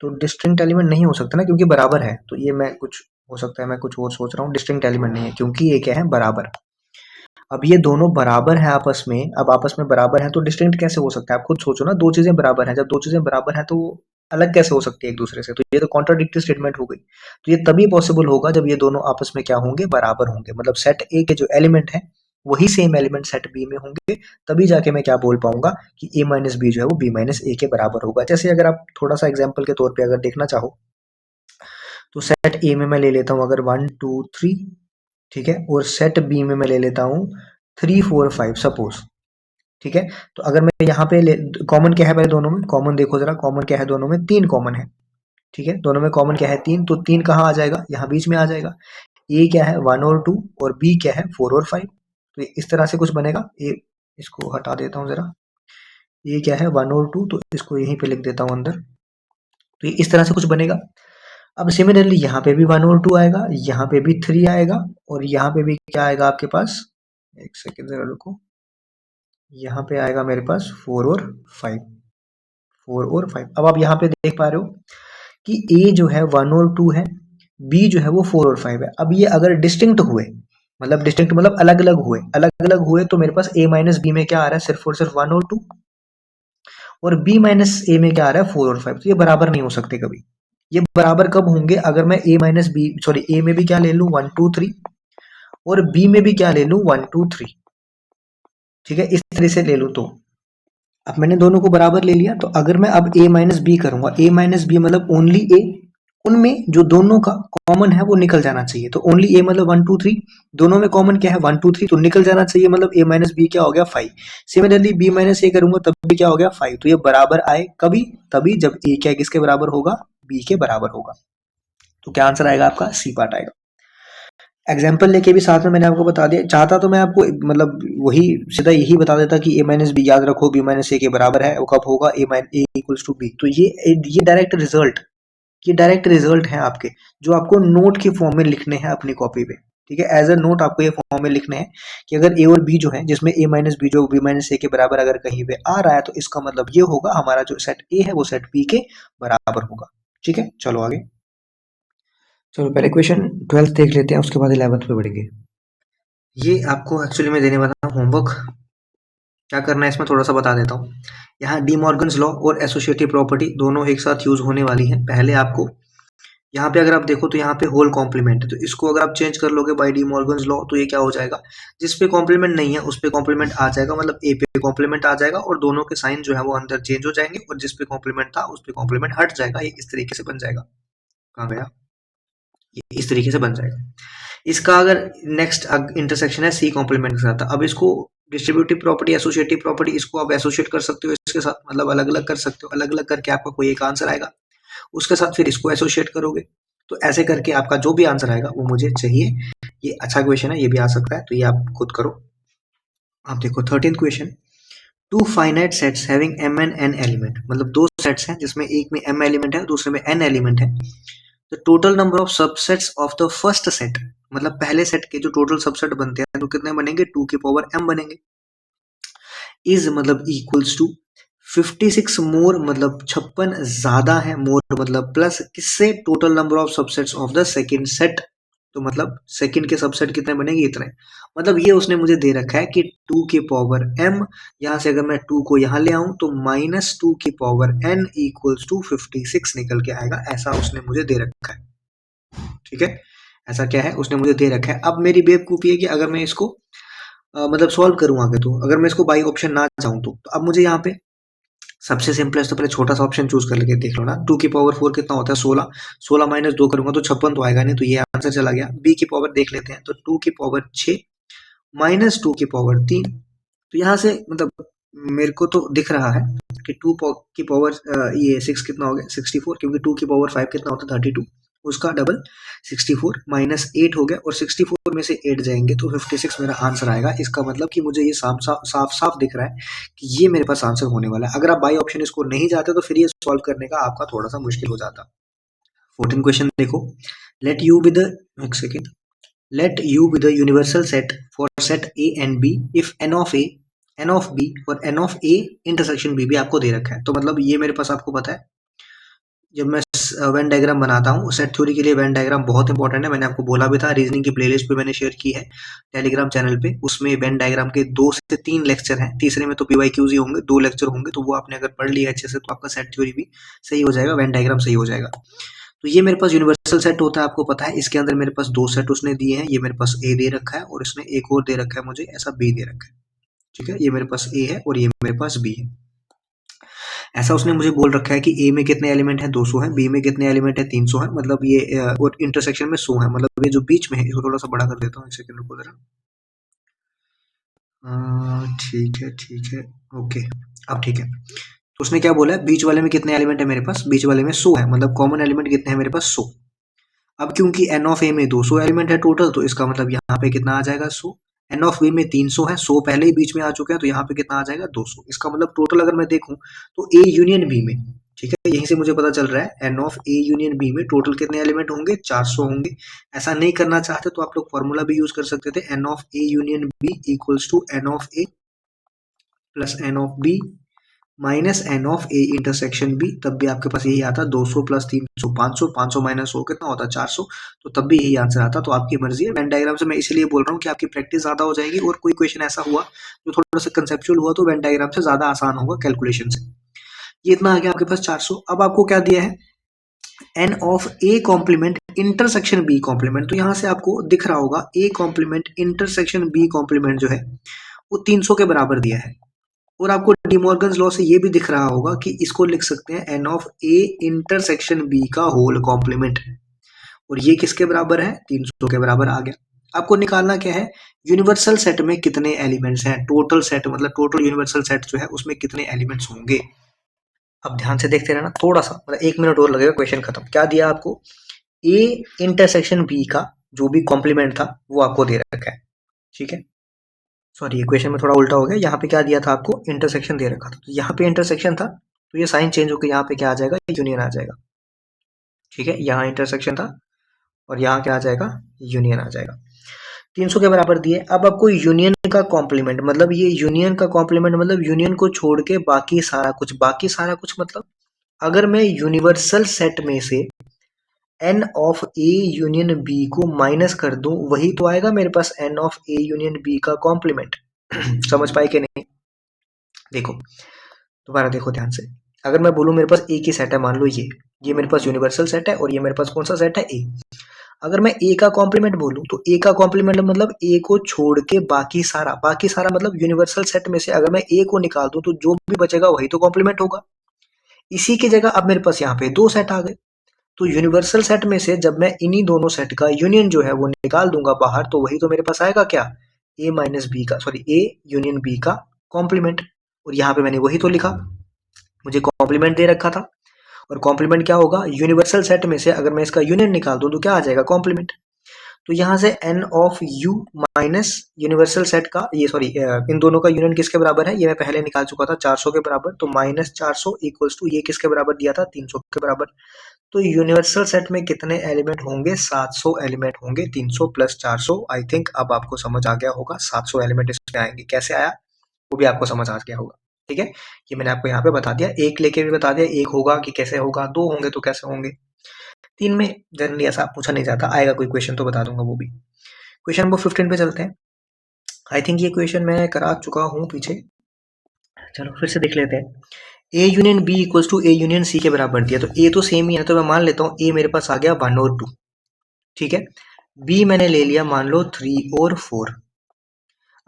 तो डिस्टिंक्ट एलिमेंट नहीं हो सकता ना, क्योंकि बराबर है। तो ये मैं कुछ हो सकता है, मैं कुछ और सोच रहा हूँ, डिस्टिंक्ट एलिमेंट नहीं है क्योंकि ये क्या है, बराबर। अब ये दोनों बराबर हैं आपस में, अब आपस में बराबर हैं तो डिस्टिंक्ट कैसे हो सकता है, आप खुद सोचो ना, दो चीजें बराबर हैं, जब दो चीजें बराबर हैं तो वो अलग कैसे हो सकती है एक दूसरे से, तो ये तो कॉन्ट्राडिक्टरी स्टेटमेंट हो गई। तो ये तभी पॉसिबल होगा जब ये दोनों आपस में क्या होंगे, बराबर होंगे, मतलब सेट ए के जो एलिमेंट है वही सेम एलिमेंट सेट बी में होंगे, तभी जाके मैं क्या बोल पाऊंगा कि ए माइनस बी जो है वो बी माइनस ए के बराबर होगा। जैसे अगर आप थोड़ा सा एग्जाम्पल के तौर पर अगर देखना चाहो तो सेट ए में मैं ले लेता हूँ अगर 1 2 3, ठीक है, और सेट बी में मैं ले लेता हूँ 3 4 5 सपोज। ठीक है, तो अगर मैं यहाँ पे कॉमन क्या है पहले दोनों में, कॉमन देखो जरा, कॉमन क्या है दोनों में, तीन कॉमन है। ठीक है, दोनों में कॉमन क्या है, तीन, तो तीन कहाँ आ जाएगा, यहाँ बीच में आ जाएगा। ए क्या है 1 और 2, और बी क्या है 4 और 5। तो इस तरह से कुछ बनेगा। ए, इसको हटा देता हूँ जरा, ये क्या है 1 और 2, तो इसको यहीं पे लिख देता हूँ अंदर। तो ये इस तरह से कुछ बनेगा। अब सिमिलरली यहाँ पे भी 1 और 2 आएगा, यहाँ पे भी 3 आएगा, और यहाँ पे भी क्या आएगा आपके पास, एक सेकेंड जरा रुको, यहाँ पे आएगा मेरे पास 4 और 5, 4 और 5। अब आप यहाँ पे देख पा रहे हो कि ए जो है 1 और 2 है, बी जो है वो 4 और 5 है। अब ये अगर डिस्टिंक्ट हुए, मतलब डिस्टिंक्ट मतलब अलग अलग हुए, अलग अलग हुए, तो मेरे पास ए माइनस बी में क्या आ रहा है, सिर्फ और सिर्फ 1 और 2, और बी माइनस ए में क्या आ रहा है 4 और 5। तो ये बराबर नहीं हो सकते कभी। ये बराबर कब होंगे, अगर मैं ए माइनस बी, सॉरी, ए में भी क्या ले लूं 1 2 3, और बी में भी क्या ले लूं 1 2 3। ठीक है, इस तरह से ले लूं तो अब मैंने दोनों को बराबर ले लिया। तो अगर मैं अब a माइनस बी करूंगा, a माइनस बी मतलब ओनली a, उनमें जो दोनों का कॉमन है वो निकल जाना चाहिए। तो ओनली a मतलब 1 2 3, दोनों में कॉमन क्या है 1 2 3, तो निकल जाना चाहिए, मतलब a माइनस बी क्या हो गया 5। सिमिलरली b माइनस ए करूंगा तब भी क्या हो गया 5। तो ये बराबर आए कभी, तभी जब a क्या किसके बराबर होगा, b के बराबर होगा। तो क्या आंसर आएगा आपका, सी पार्ट आएगा। एग्जाम्पल लेके भी साथ में मैंने आपको बता दिया, चाहता तो मैं आपको मतलब वही सीधा यही बता देता कि ए माइनस बी याद रखो बी माइनस ए के बराबर है, वो कब होगा, ए इक्वल्स टू बी। तो ये डायरेक्ट रिजल्ट, ये डायरेक्ट रिजल्ट है आपके, जो आपको नोट के फॉर्म में लिखने हैं अपनी कॉपी पे। ठीक है, एज अ नोट आपको ये फॉर्म में लिखने हैं कि अगर ए और बी जो है, जिसमें ए माइनस बी जो बी माइनस ए के बराबर अगर कहीं पे आ रहा है, तो इसका मतलब ये होगा हमारा जो सेट ए है वो सेट बी के बराबर होगा। ठीक है, चलो आगे। चलो पहले क्वेश्चन 12th देख लेते हैं, उसके बाद 11th पे बढ़ेंगे। ये आपको एक्चुअली मैं देने वाला हूँ होमवर्क। क्या करना है इसमें थोड़ा सा बता देता हूँ। यहाँ डी मॉर्गन्स लॉ और एसोसिएटिव प्रॉपर्टी दोनों एक साथ यूज होने वाली है। पहले आपको यहाँ पे अगर आप देखो तो यहाँ पे होल कॉम्प्लीमेंट है, तो इसको अगर आप चेंज कर लोगे बाय डी मॉर्गन्स लॉ तो ये क्या हो जाएगा, जिस पे कॉम्प्लीमेंट नहीं है उस पे कॉम्प्लीमेंट आ जाएगा, मतलब ए पे कॉम्प्लीमेंट आ जाएगा और दोनों के साइन जो है वो अंदर चेंज हो जाएंगे और जिस पे कॉम्प्लीमेंट था उस पे कॉम्प्लीमेंट हट जाएगा। ये इस तरीके से बन जाएगा। कहाँ गया, ये इस तरीके से बन जाएगा। इसका अगर नेक्स्ट इंटरसेक्शन है सी कॉम्प्लीमेंट के साथ, अब इसको डिस्ट्रीब्यूटिव प्रॉपर्टी एसोसिएटिव प्रॉपर्टी इसको आप एसोसिएट कर सकते हो इसके साथ, मतलब अलग अलग कर सकते हो, अलग अलग करके आपका कोई एक आंसर आएगा, उसके साथ फिर इसको एसोसिएट करोगे, तो ऐसे करके आपका जो भी आंसर आएगा वो मुझे चाहिए। ये अच्छा क्वेश्चन है, ये भी आ सकता है, तो ये आप खुद करो। आप देखो 13th question, two finite sets having m and n element, मतलब दो सेट्स हैं जिसमें एक में m एलिमेंट है दूसरे में n एलिमेंट है। The total number of subsets of the first set, मतलब पहले सेट के जो टोटल सबसेट बनते हैं तो कितने बनेंगे, 2 की पावर m बनेंगे। इज मतलब इक्वल्स टू 56 मोर, मतलब 56 ज्यादा है, मोर मतलब प्लस किससे, total number of subsets of the second set, तो मतलब सेकंड के सबसेट कितने बनेंगे, इतने। मतलब ये उसने मुझे दे रखा है कि 2 की पावर m, यहां से अगर मैं 2 को यहां ले आऊं तो -2 की पावर n इक्वल्स टू 56 निकल के आएगा, ऐसा उसने मुझे दे रखा है। ठीक है, ऐसा क्या है उसने मुझे दे रखा है। अब मेरी बेवकूफी है कि अगर मैं इसको मतलब सॉल्व करूँ आगे, तो अगर मैं इसको बाई ऑप्शन ना चाहूँ तो अब मुझे यहाँ पे सबसे सिंपलेस्ट, तो पहले छोटा सा ऑप्शन चूज कर लेके देख लो ना, 2 की पावर 4 कितना होता है, 16, 16 माइनस 2 करूंगा तो 56 तो आएगा नहीं, तो ये आंसर चला गया। बी की पावर देख लेते हैं, तो 2 की पावर 6 -2 की पावर 3, तो यहाँ से मतलब मेरे को तो दिख रहा है कि 2 की पावर ये 6 कितना हो गया, 64, क्योंकि 2 की पावर 5 कितना होता है, 32, उसका डबल 64 -8 हो गया, और 64 में से 8 जाएंगे तो 56 मेरा आंसर आएगा। इसका मतलब कि मुझे ये साफ साफ दिख रहा है कि ये मेरे पास आंसर होने वाला है। अगर आप बाई ऑप्शन इसको नहीं जाते तो फिर ये सॉल्व करने का आपका थोड़ा सा मुश्किल हो जाता। 14 क्वेश्चन देखो, लेट यू विद एक second, let u be the universal set for set a and b if n of a, n of b और n of a intersection b भी आपको दे रखा है। तो मतलब ये मेरे पास आपको पता है, जब मैं वेन डायग्राम बनाता हूँ सेट थ्योरी के लिए, वेन डायग्राम बहुत इंपॉर्टेंट है। मैंने आपको बोला भी था, रीजनिंग की प्लेलिस्ट पे मैंने शेयर की है टेलीग्राम चैनल पे, उसमें वेन डायग्राम के 2 से 3 लेक्चर हैं, तीसरे में तो पीवाईक्यूज ही होंगे, 2 लेक्चर होंगे, तो वो आपने अगर पढ़ लिया अच्छे से तो आपका सेट थ्योरी भी सही हो जाएगा, वेन डायग्राम सही हो जाएगा। तो ये मेरे पास यूनिवर्सल सेट होता है, आपको पता है। इसके अंदर मेरे पास 2 सेट उसने दिए हैं, ये मेरे पास ए दे रखा है और इसने एक और दे रखा है मुझे, ऐसा बी दे रखा है। ठीक है, ये मेरे पास ए है और ये मेरे पास बी है। ऐसा उसने मुझे बोल रखा है कि ए में कितने एलिमेंट है, 200 है, बी में कितने एलिमेंट है, 300 है, मतलब ये और इंटरसेक्शन में 100 है, मतलब ये जो बीच में है इसको थोड़ा सा बड़ा कर देता हूँ, एक सेकंड रुको जरा। ठीक है, ओके, अब ठीक है। तो उसने क्या बोला है, बीच वाले में कितने एलिमेंट है मेरे पास, बीच वाले में 100 है, मतलब कॉमन एलिमेंट कितने हैं मेरे पास, 100। अब क्योंकि एन ऑफ ए में 200 एलिमेंट है टोटल, तो इसका मतलब यहाँ पे कितना आ जाएगा, 100। एन ऑफ बी में 300 है, 100 पहले ही बीच में आ चुके हैं, तो यहाँ पे कितना आ जाएगा, 200। इसका मतलब टोटल अगर मैं देखूं तो ए यूनियन बी में, ठीक है, यहीं से मुझे पता चल रहा है n of A union B में टोटल कितने एलिमेंट होंगे, 400 होंगे। ऐसा नहीं करना चाहते तो आप लोग फॉर्मूला भी यूज कर सकते थे, n of A union B equals to n of A plus n of B minus n of A intersection B, तब भी आपके पास यही आता, 200 प्लस 300 500, 500 माइनस 100 कितना होता, 400, तो तब भी यही आंसर आता। तो आपकी मर्जी है, वेन डायग्राम से मैं इसलिए बोल रहा हूँ कि आपकी प्रैक्टिस ज्यादा हो जाएगी, और कोई क्वेश्चन ऐसा हुआ जो थोड़ा सा कंसेप्चुअल हुआ तो वेन डायग्राम से ज्यादा आसान होगा कैलकुलेशन से। ये इतना आ गया आपके पास 400। अब आपको क्या दिया है, n of A complement intersection B complement, तो यहाँ से आपको दिख रहा होगा A complement intersection B complement जो है वो 300 के बराबर दिया है, और आपको डिमॉर्गन्स लॉ से ये भी दिख रहा होगा कि इसको लिख सकते हैं n of A intersection B का होल कॉम्प्लीमेंट, और ये किसके बराबर है, 300 के बराबर आ गया। आपको निकालना क्या है, यूनिवर्सल सेट में कितने एलिमेंट्स हैं, टोटल सेट मतलब टोटल यूनिवर्सल सेट जो है उसमें कितने एलिमेंट्स होंगे। अब ध्यान से देखते रहना थोड़ा सा, मतलब 1 मिनट और लगेगा, क्वेश्चन खत्म। क्या दिया आपको, ए इंटरसेक्शन बी का जो भी कॉम्प्लीमेंट था वो आपको दे रखा है, ठीक है। सॉरी, इक्वेशन में थोड़ा उल्टा हो गया, यहाँ पे क्या दिया था आपको, इंटरसेक्शन दे रखा था, तो यहाँ पे इंटरसेक्शन था तो ये साइन चेंज होकर यहाँ पे क्या आ जाएगा, यूनियन आ जाएगा। ठीक है, यहाँ इंटरसेक्शन था और यहाँ क्या आ जाएगा, यूनियन आ जाएगा। 300 के बराबर दिए। अब आपको यूनियन का कॉम्प्लीमेंट, मतलब ये यूनियन का कॉम्प्लीमेंट मतलब यूनियन को छोड़ के बाकी सारा कुछ, बाकी सारा कुछ मतलब अगर मैं यूनिवर्सल सेट में से n of A union B को माइनस कर दूं, वही तो आएगा मेरे पास n of A union B का कॉम्प्लीमेंट। समझ पाए कि नहीं, देखो दोबारा देखो ध्यान से। अगर मैं बोलूँ मेरे पास ए की सेट है, मान लो ये मेरे पास यूनिवर्सल सेट है और ये मेरे पास कौन सा सेट है, ए। अगर मैं ए का कॉम्प्लीमेंट बोलूँ तो ए का कॉम्प्लीमेंट मतलब ए को छोड़ के बाकी सारा मतलब यूनिवर्सल सेट में से अगर मैं ए को निकाल दूं तो जो भी बचेगा वही तो कॉम्प्लीमेंट होगा। इसी की जगह अब मेरे पास यहाँ पे दो सेट आ गए, तो यूनिवर्सल सेट में से जब मैं इन्हीं दोनों सेट का यूनियन जो है वो निकाल दूंगा बाहर, तो वही तो मेरे पास आएगा क्या, ए माइनस बी का, सॉरी ए यूनियन बी का कॉम्प्लीमेंट। और यहाँ पे मैंने वही तो लिखा, मुझे कॉम्प्लीमेंट दे रखा था। और कॉम्प्लीमेंट क्या होगा, यूनिवर्सल सेट में से अगर मैं इसका यूनियन निकाल दूं तो क्या आ जाएगा, कॉम्प्लीमेंट। तो यहाँ से n of U minus universal set का, ये सॉरी इन दोनों का यूनियन किसके बराबर है, ये मैं पहले निकाल चुका था 400 के बराबर, तो माइनस 400 इक्वल्स टू ये किसके बराबर दिया था, 300 के बराबर। तो यूनिवर्सल सेट में कितने एलिमेंट होंगे, 700 एलिमेंट होंगे, 300 प्लस 400। आई थिंक अब आपको समझ आ गया होगा 700 एलिमेंट इसमें आएंगे, कैसे आया वो भी आपको समझ आ गया होगा। ठीक है, ये मैंने आपको यहाँ पे बता दिया, एक लेके भी बता दिया, एक होगा कि कैसे होगा, दो होंगे तो कैसे होंगे। तीन में जनरली ऐसा पूछा नहीं जाता, आएगा कोई क्वेश्चन तो बता दूंगा वो भी। क्वेश्चन नंबर 15 पे चलते हैं। आई थिंक ये क्वेश्चन मैं करा चुका हूँ पीछे, चलो फिर से देख लेते हैं। A union B equals to A union C के बराबर दिया, तो ए तो सेम ही है, तो मैं मान लेता हूँ ए मेरे पास आ गया 1 और 2, ठीक है। बी मैंने ले लिया मान लो 3 और 4।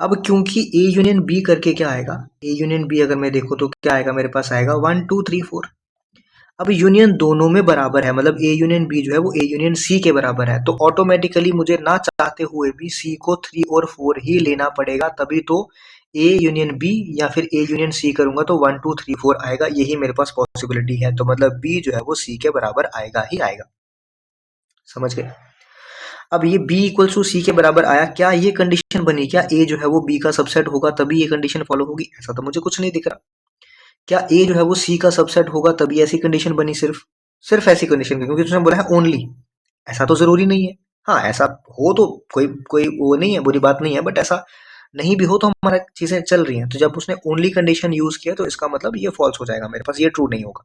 अब क्योंकि ए यूनियन बी करके क्या आएगा, ए यूनियन बी अगर मैं देखूँ तो क्या आएगा, मेरे पास आएगा 1 2 3 4। अब यूनियन दोनों में बराबर है, मतलब ए यूनियन बी जो है वो ए यूनियन सी के बराबर है, तो ऑटोमेटिकली मुझे ना चाहते हुए भी सी को 3 और 4 ही लेना पड़ेगा, तभी तो ए यूनियन बी या फिर ए यूनियन सी करूंगा तो 1 2 3 4 आएगा, यही मेरे पास पॉसिबिलिटी है। तो मतलब बी जो है वो सी के बराबर आएगा ही आएगा, समझ गए। अब ये b इक्वल टू सी के बराबर आया, क्या ये कंडीशन बनी, क्या ए जो है वो b का सबसेट होगा तभी ये कंडीशन फॉलो होगी, ऐसा तो मुझे कुछ नहीं दिख रहा। क्या ए जो है वो सी का सबसेट होगा तभी ऐसी कंडीशन बनी, सिर्फ सिर्फ ऐसी कंडीशन, क्योंकि उसने बोला है ओनली, ऐसा तो जरूरी नहीं है। हाँ ऐसा हो तो कोई कोई वो नहीं है, बुरी बात नहीं है, बट ऐसा नहीं भी हो तो हमारा चीजें चल रही हैं, तो जब उसने ओनली कंडीशन यूज किया तो इसका मतलब ये फॉल्स हो जाएगा मेरे पास, ये ट्रू नहीं होगा,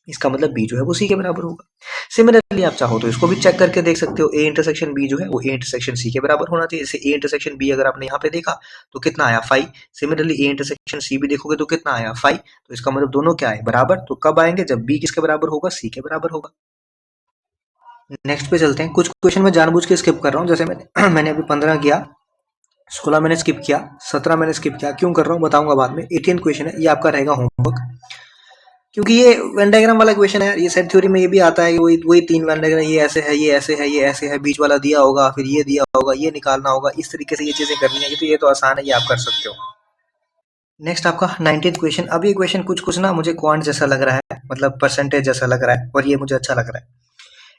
इसका मतलब बी जो है वो सी के बराबर होगा। सिमिलरली आप चाहो तो इसको भी चेक करके देख सकते हो, ए इंटरसेक्शन बी जो है वो ए इंटरसेक्शन सी के बराबर होना चाहिए। जैसे ए इंटरसेक्शन बी अगर आपने यहाँ पे देखा तो कितना आया 5, सिमिलरली ए इंटरसेक्शन सी भी देखोगे तो कितना आया 5, तो इसका मतलब दोनों क्या है, बराबर। तो कब आएंगे, जब बी किसके बराबर होगा, सी के बराबर होगा। नेक्स्ट पे चलते हैं। कुछ क्वेश्चन में जानबूझ के स्किप कर रहा हूँ, जैसे मैंने मैंने अभी 15 किया, 16 मैंने स्किप किया, 17 मैंने स्किप किया, क्यों कर रहा हूँ बताऊंगा बाद में। 18 क्वेश्चन है, ये आपका रहेगा होमवर्क, क्योंकि ये वेन डायग्राम वाला क्वेश्चन है। ये सेट थ्योरी में ये भी आता है कि वही वही 3 वेन डायग्राम, ये ऐसे है, ये ऐसे है, ये ऐसे है, बीच वाला दिया होगा, फिर ये दिया होगा, ये निकालना होगा, इस तरीके से ये चीजें करनी है। ये तो आसान है, ये आप कर सकते हो। नेक्स्ट आपका 19th क्वेश्चन। अब ये क्वेश्चन कुछ कुछ ना मुझे क्वांट जैसा लग रहा है, मतलब परसेंटेज जैसा लग रहा है, और ये मुझे अच्छा लग रहा है।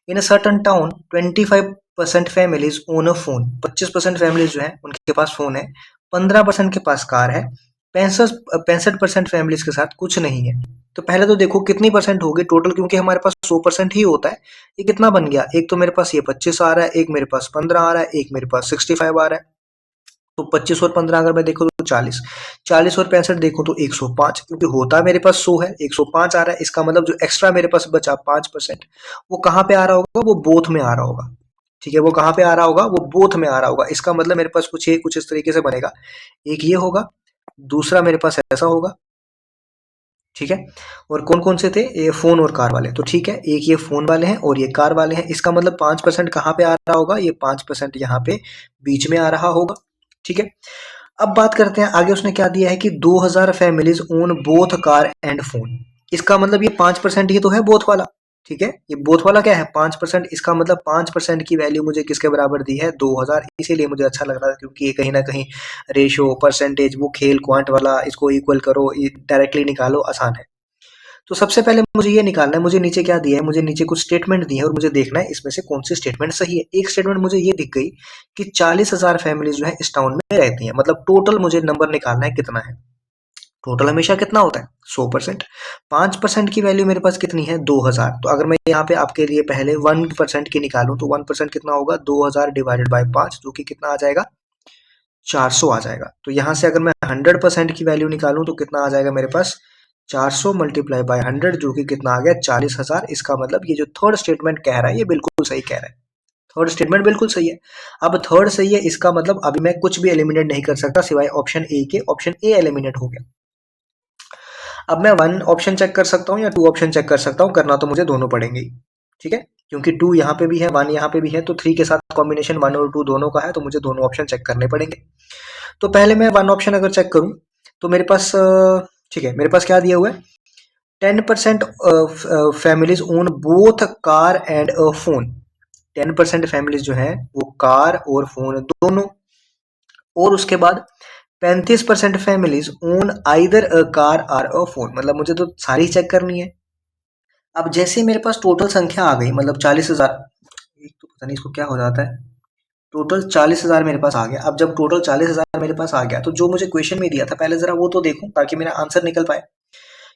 In a certain town 25% families own a phone, 25% families जो है उनके पास फोन है, 15% के पास कार है, 65% फैमिलीज के साथ कुछ नहीं है। तो पहले तो देखो कितनी परसेंट होगी टोटल, क्योंकि हमारे पास 100% ही होता है। ये कितना बन गया, एक तो मेरे पास ये 25 आ रहा है, एक मेरे पास 15 आ रहा है, एक मेरे पास 65 आ रहा है। तो 25 और 15 अगर मैं देखूँ तो 40, 40 और 65 देखूँ तो 105, क्योंकि होता मेरे पास 100 है, 105 आ रहा है। इसका मतलब जो एक्स्ट्रा मेरे पास बचा 5%, वो कहाँ पे आ रहा होगा, वो बोथ में आ रहा होगा। ठीक है, वो कहाँ पे आ रहा होगा, वो बोथ में आ रहा होगा। इसका मतलब मेरे पास कुछ इस तरीके से बनेगा, एक ये होगा, दूसरा मेरे पास ऐसा होगा, ठीक है। और कौन कौन से थे, ये फोन और कार वाले, तो ठीक है, एक ये फोन वाले हैं और ये कार वाले हैं। इसका मतलब 5% कहाँ पे आ रहा होगा, ये 5% यहाँ पे बीच में आ रहा होगा, ठीक है। अब बात करते हैं आगे, उसने क्या दिया है कि 2000 families own both car and phone. इसका मतलब ये 5% ही तो है बोथ वाला, ठीक है। ये बोथ वाला क्या है 5%, इसका मतलब 5% की वैल्यू मुझे किसके बराबर दी है, 2000। इसीलिए मुझे अच्छा लग रहा है, क्योंकि ये कहीं ना कहीं रेशो परसेंटेज वो खेल क्वांट वाला, इसको इक्वल करो, डायरेक्टली निकालो, आसान है। तो सबसे पहले मुझे ये निकालना है, मुझे नीचे क्या दिया है, मुझे नीचे कुछ स्टेटमेंट दी है और मुझे देखना है इसमें से कौन सी स्टेटमेंट सही है। एक स्टेटमेंट मुझे ये दिख गई कि 40,000 फैमिलीज जो है इस टाउन में रहती हैं, मतलब टोटल मुझे नंबर निकालना है कितना है। टोटल हमेशा कितना होता है 100%, 5% की वैल्यू मेरे पास कितनी है 2000। तो अगर मैं यहाँ पे आपके लिए पहले 1% की निकालूं तो 1% कितना होगा, 2000 डिवाइडेड बाई 5, जो कि कितना आ जाएगा 400 आ जाएगा। तो यहाँ से अगर मैं 100% की वैल्यू निकालूं तो कितना आ जाएगा मेरे पास, 400 मल्टीप्लाई बाय 100, जो कि कितना आ गया 40,000। इसका मतलब ये जो थर्ड स्टेटमेंट कह रहा है ये बिल्कुल सही कह रहा है, थर्ड स्टेटमेंट बिल्कुल सही है। अब थर्ड सही है, इसका मतलब अभी मैं कुछ भी एलिमिनेट नहीं कर सकता सिवाय ऑप्शन ए के, ऑप्शन ए एलिमिनेट हो गया। अब मैं 1 ऑप्शन चेक कर सकता हूँ या 2 ऑप्शन चेक कर सकता हूँ, करना तो मुझे दोनों पड़ेंगे ही, ठीक है, क्योंकि 2 यहाँ पे भी है, 1 यहाँ पे भी है, तो 3 के साथ कॉम्बिनेशन 1 और 2 दोनों का है, तो मुझे दोनों ऑप्शन चेक करने पड़ेंगे। तो पहले मैं 1 ऑप्शन अगर चेक करूँ तो मेरे पास ठीक है, मेरे पास क्या दिया हुआ है, 10% families own both car and a phone. 10% families जो है वो कार और फोन दोनों, और उसके बाद 35% families own either a car और अ फोन, मतलब मुझे तो सारी चेक करनी है। अब जैसे मेरे पास टोटल संख्या आ गई, मतलब 40,000, एक तो पता नहीं इसको क्या हो जाता है, टोटल 40,000 मेरे पास आ गया। अब जब टोटल 40,000 मेरे पास आ गया तो जो मुझे क्वेश्चन में दिया था पहले जरा वो तो देखूं ताकि मेरा आंसर निकल पाए।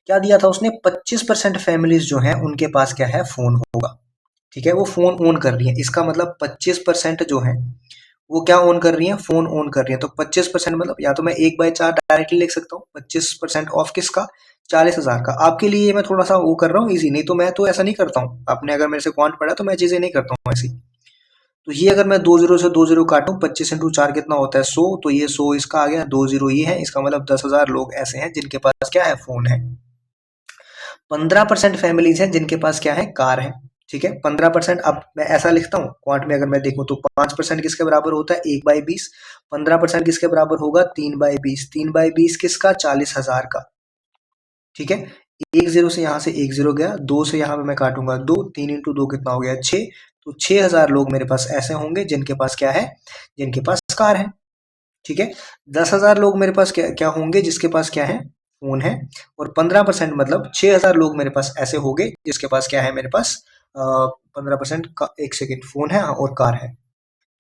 क्या दिया था उसने, 25% फैमिलीज जो है उनके पास क्या है, फोन होगा, ठीक है, वो फोन ओन कर रही है, इसका मतलब 25% जो है वो क्या ओन कर रही है, फोन ओन कर रही है। तो 25% मतलब या तो मैं 1/4 डायरेक्टली लिख सकता हूँ, 25% ऑफ किसका, 40,000 का। आपके लिए मैं थोड़ा सा वो कर रहा हूँ इजी, नहीं तो मैं तो ऐसा नहीं करता हूँ, आपने अगर मेरे से क्वांट पढ़ा तो मैं चीजें नहीं करता हूँ ऐसी। तो ये अगर मैं 2 जीरो से 2 जीरो काटूं, 25 × 4 कितना होता है, 100, तो ये 100 इसका आ गया, 2 जीरो ये है, इसका मतलब 10,000 लोग ऐसे हैं जिनके पास क्या है, फोन है। 15% फैमिलीज हैं जिनके पास क्या है, कार है, ठीक है, 15%। अब मैं ऐसा लिखता हूँ क्वांट में, अगर मैं देखूं तो 5% किसके बराबर होता है, 1/20। 15% किसके बराबर होगा, 3/20। 3/20 किसका, 40,000 का, ठीक है। एक जीरो से यहाँ से एक जीरो गया, 2 से यहाँ पे मैं काटूंगा 2, 3 × 2 कितना हो गया, 6। तो 6,000 लोग मेरे पास ऐसे होंगे जिनके पास क्या है, जिनके पास कार है, ठीक है। 10,000 लोग मेरे पास क्या क्या होंगे, जिसके पास क्या है, फोन है। और 15% मतलब 6,000 लोग मेरे पास ऐसे होंगे जिसके पास क्या है, मेरे पास 15% का, एक सेकेंड, फोन है और कार है।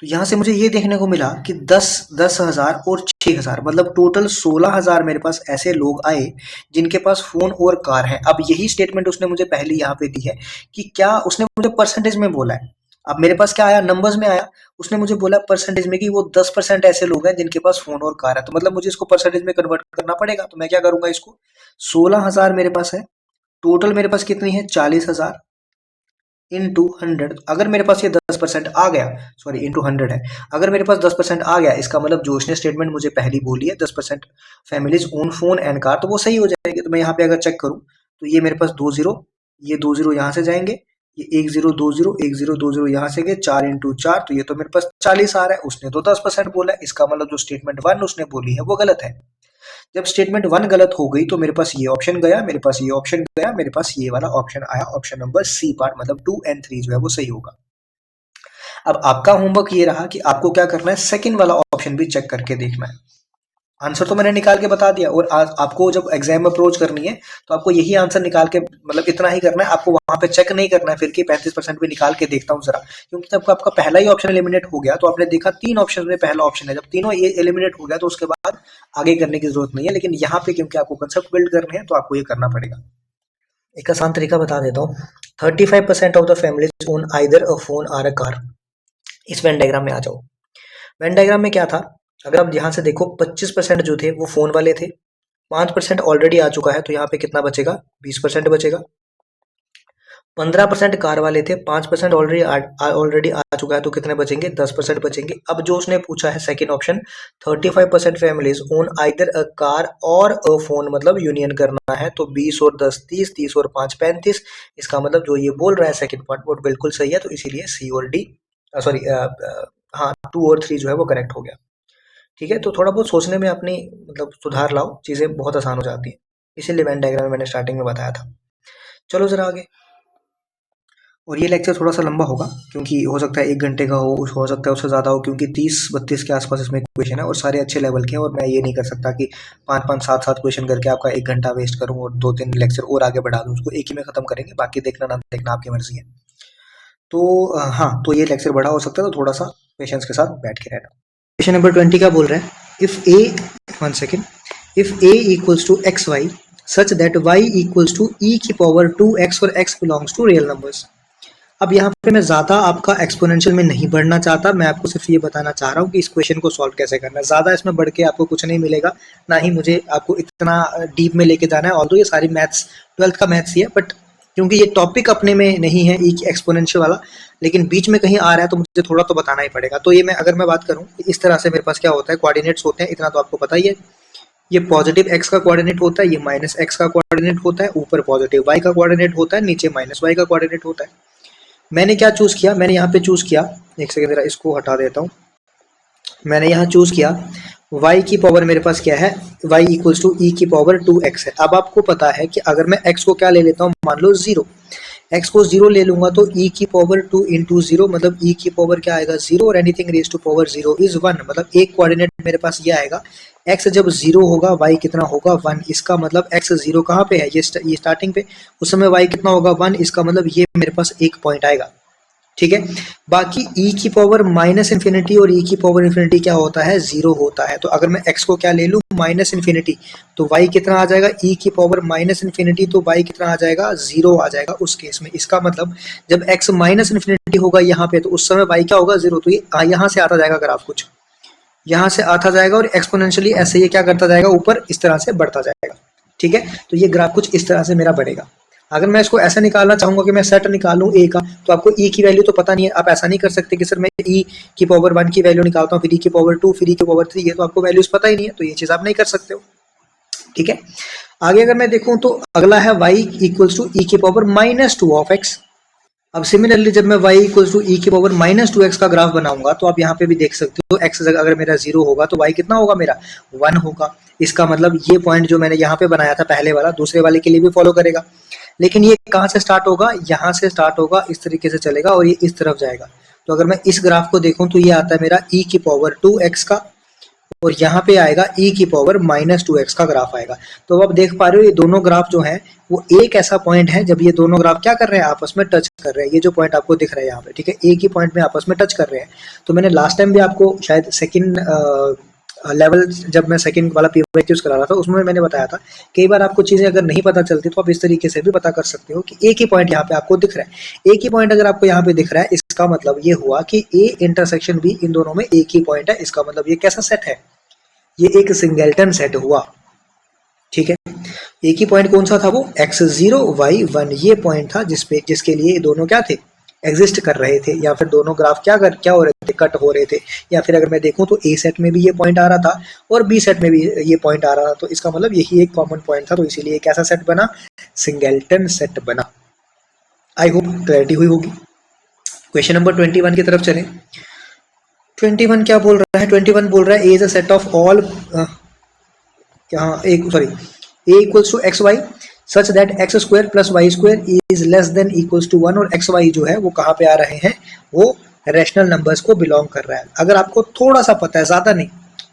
तो यहाँ से मुझे ये देखने को मिला कि 10,000 और 6,000 मतलब टोटल 16,000 मेरे पास ऐसे लोग आए जिनके पास फोन और कार है। अब यही स्टेटमेंट उसने मुझे पहले यहाँ पे दी है कि क्या, उसने मुझे परसेंटेज में बोला है। अब मेरे पास क्या आया, नंबर्स में आया, उसने मुझे बोला परसेंटेज में कि वो 10% ऐसे लोग हैं जिनके पास फोन और कार है, तो मतलब मुझे इसको परसेंटेज में कन्वर्ट करना पड़ेगा। तो मैं क्या करूंगा, इसको 16,000 मेरे पास है, टोटल मेरे पास कितनी है, 40,000 इंटू 100। अगर मेरे पास ये 10% आ गया, सॉरी इंटू 100 है, अगर मेरे पास 10% आ गया, इसका मतलब जो उसने स्टेटमेंट मुझे पहली बोली है 10% families own phone and car, तो वो सही हो जाएगी। तो मैं यहाँ पे अगर चेक करूँ तो ये मेरे पास 2 जीरो, ये 2 जीरो यहाँ से जाएंगे, ये 1 0 2 0 1 0 2 0 यहाँ से गए, 4 × 4, तो ये तो मेरे पास 40 आ रहा है, उसने तो 10% बोला है, इसका मतलब जो स्टेटमेंट 1 उसने बोली है वो गलत है। जब स्टेटमेंट 1 गलत हो गई तो मेरे पास ये ऑप्शन गया, मेरे पास ये ऑप्शन गया, मेरे पास ये वाला ऑप्शन आया, ऑप्शन नंबर सी पार्ट, मतलब 2 और 3 जो है वो सही होगा। अब आपका होमवर्क ये रहा कि आपको क्या करना है, सेकंड वाला ऑप्शन भी चेक करके देखना है। आंसर तो मैंने निकाल के बता दिया, और आज आपको जब एग्जाम अप्रोच करनी है तो आपको यही आंसर निकाल के, मतलब इतना ही करना है, आपको वहां पे चेक नहीं करना है फिर कि 35% भी निकाल के देखता हूँ जरा, क्योंकि जब आपका पहला ही ऑप्शन एलिमिनेट हो गया तो आपने देखा 3 ऑप्शन में पहला ऑप्शन है, जब तीनों ये एलिमिनेट हो गया तो उसके बाद आगे करने की जरूरत नहीं है, लेकिन यहाँ पे क्योंकि आपको कंसेप्ट बिल्ड करने हैं तो आपको ये करना पड़ेगा। एक आसान तरीका बता देता हूँ, 35% of the families own either a phone or a car. इस वेन डायग्राम में आ जाओ। वेन डायग्राम में क्या था, अगर आप ध्यान से देखो 25% जो थे वो फोन वाले थे, 5% ऑलरेडी आ चुका है, तो यहाँ पे कितना बचेगा, 20% बचेगा। 15% कार वाले थे, 5% ऑलरेडी आ चुका है, तो कितने बचेंगे, 10% बचेंगे। अब जो उसने पूछा है second option, 35% families own either a car और अ फोन, मतलब यूनियन करना है, तो 20 और 10 30, 30 और 5 35। इसका मतलब जो ये बोल रहा है सेकंड पार्ट वो बिल्कुल सही है, तो इसीलिए सी और डी, सॉरी हाँ 2 और 3 जो है वो करेक्ट हो गया, ठीक है। तो थोड़ा बहुत सोचने में अपनी मतलब सुधार लाओ, चीजें बहुत आसान हो जाती है, इसीलिए वेन डायग्राम में मैंने स्टार्टिंग में बताया था। चलो जरा आगे। और ये लेक्चर थोड़ा सा लंबा होगा क्योंकि हो सकता है 1 घंटे का हो सकता है उससे ज़्यादा हो, क्योंकि 30-32 के आसपास इसमें क्वेश्चन है और सारे अच्छे लेवल के हैं, और मैं ये नहीं कर सकता कि 5-5 7-7 क्वेश्चन करके आपका 1 घंटा वेस्ट करूँ और 2-3 लेक्चर और आगे बढ़ा दूँ, उसको एक ही में ख़त्म करेंगे, बाकी देखना ना देखना आपकी मर्जी है। तो हाँ, तो ये लेक्चर बड़ा हो सकता है, तो थोड़ा सा पेशेंस के साथ बैठ के रहना। क्वेश्चन नंबर 20 का बोल रहा है, if A, 1 second, if A equals to x y such that y equals to e की पावर 2x और x belongs to real numbers. अब यहाँ पे मैं ज़्यादा आपका एक्सपोनेंशियल में नहीं बढ़ना चाहता, मैं आपको सिर्फ ये बताना चाह रहा हूँ कि इस क्वेश्चन को सॉल्व कैसे करना है। ज़्यादा इसमें बढ़ के आपको कुछ नहीं मिलेगा, ना ही मुझे आपको इतना डीप में लेके जाना है, ऑल्दो ये सारी मैथ्स 12th का मैथ्स ही है, बट क्योंकि ये टॉपिक अपने में नहीं है एक्सपोनेंशियल वाला, लेकिन बीच में कहीं आ रहा है तो मुझे थोड़ा तो बताना ही पड़ेगा। तो ये मैं अगर मैं बात करूँ इस तरह से, मेरे पास क्या होता है, कोऑर्डिनेट्स होते हैं, इतना तो आपको पता ही है, ये पॉजिटिव x का कोऑर्डिनेट होता है, ये माइनस x का कोऑर्डिनेट होता है, ऊपर पॉजिटिव y का कोऑर्डिनेट होता है, नीचे माइनस y का कोऑर्डिनेट होता है। मैंने क्या चूज किया, मैंने यहाँ पे चूज किया, एक सेकंड जरा इसको हटा देता हूँ। मैंने यहाँ चूज किया y की पावर मेरे पास क्या है, y इक्वल्स टू e की पावर 2x है। अब आपको पता है कि अगर मैं x को क्या ले लेता हूँ, मान लो 0, x को 0 ले लूंगा तो e की पावर 2 इंटू 0 मतलब e की पावर क्या आएगा 0 और anything raise to power 0 is 1। मतलब एक कोऑर्डिनेट मेरे पास ये आएगा, x जब 0 होगा y कितना होगा 1। इसका मतलब x 0 कहाँ पे है, ये स्टार्टिंग पे, उस समय y कितना होगा 1। इसका मतलब ये मेरे पास एक पॉइंट आएगा, ठीक है। बाकी e की पावर माइनस इन्फिनिटी और e की पावर इन्फिनिटी क्या होता है, 0 होता है। तो अगर मैं x को क्या ले लूँ, माइनस इन्फिनिटी, तो y कितना आ जाएगा, e की पावर माइनस इन्फिनिटी, तो y कितना आ जाएगा 0 आ जाएगा उस केस में। इसका मतलब जब x माइनस इन्फिनिटी होगा यहाँ पे, तो उस समय y क्या होगा 0। तो ये यहाँ से आता जाएगा ग्राफ, कुछ यहाँ से आता जाएगा और एक्सपोनेंशियली ऐसे ये क्या करता जाएगा, ऊपर इस तरह से बढ़ता जाएगा, ठीक है। तो ये ग्राफ कुछ इस तरह से मेरा बढ़ेगा। अगर मैं इसको ऐसा निकालना चाहूंगा कि मैं सेट निकालूं a का, तो आपको e की वैल्यू तो पता नहीं है, आप ऐसा नहीं कर सकते कि सर मैं e की पावर 1 की वैल्यू निकालता हूँ, फिर e की पावर 2, फिर e की पावर 3 है, तो आपको वैल्यूज पता ही नहीं है, तो ये चीज आप नहीं कर सकते हो, ठीक है। आगे अगर मैं देखूं तो अगला है y इक्वल्स टू e की पावर माइनस 2 ऑफ x। अब सिमिलरली जब मैं y इक्वल्स टू e की पावर माइनस 2x का ग्राफ बनाऊंगा, तो आप यहाँ पे भी देख सकते हो x अगर मेरा 0 होगा तो y कितना होगा, मेरा 1 होगा। इसका मतलब ये पॉइंट जो मैंने यहाँ पे बनाया था पहले वाला, दूसरे वाले के लिए भी फॉलो करेगा। लेकिन ये कहाँ से स्टार्ट होगा, यहाँ से स्टार्ट होगा, इस तरीके से चलेगा और ये इस तरफ जाएगा। तो अगर मैं इस ग्राफ को देखूं तो ये आता है मेरा e की पावर 2x का, और यहाँ पे आएगा e की पावर माइनस 2x का ग्राफ आएगा। तो अब आप देख पा रहे हो ये दोनों ग्राफ जो है वो एक ऐसा पॉइंट है जब ये दोनों ग्राफ क्या कर रहे हैं, आपस में टच कर रहे हैं। ये जो पॉइंट आपको दिख रहा है यहाँ पे, ठीक है, एक ही पॉइंट में आपस में टच कर रहे हैं। तो मैंने लास्ट टाइम भी आपको शायद सेकंड लेवल, जब मैं सेकंड वाला पीवाईक्यू यूज करा रहा था, उसमें मैंने बताया था कई बार आपको चीजें अगर नहीं पता चलती तो आप इस तरीके से भी पता कर सकते हो कि एक ही पॉइंट यहाँ पे आपको दिख रहा है। एक ही पॉइंट अगर आपको यहाँ पे दिख रहा है, इसका मतलब ये हुआ कि ए इंटरसेक्शन बी, इन दोनों में एक ही पॉइंट है। इसका मतलब ये कैसा सेट है, ये एक सिंगलटन सेट हुआ, ठीक है। एक ही पॉइंट कौन सा था, वो x0 y1, ये पॉइंट था जिसके लिए दोनों क्या थे, एग्जिस्ट कर रहे थे, या फिर दोनों ग्राफ क्या हो रहे थे, कट हो रहे थे। या फिर अगर मैं देखूं तो ए सेट में भी ये पॉइंट आ रहा था और बी सेट में भी ये पॉइंट आ रहा था, तो इसका मतलब यही एक कॉमन पॉइंट था। तो इसीलिए कैसा सेट बना, सिंगलटन सेट बना। आई होप क्लैरिटी हुई होगी। क्वेश्चन नंबर 21 की तरफ चलें। 21 क्या बोल रहा है, 21 बोल रहा है A is a set of all, A equals to x y such that x square plus y square is less than equals to 1। और एक्स वाई जो है वो कहाँ पे आ रहे हैं, वो रैशनल नंबर्स को बिलोंग कर रहा है। अगर आपको थोड़ा सा पता है, ज्यादा नहीं,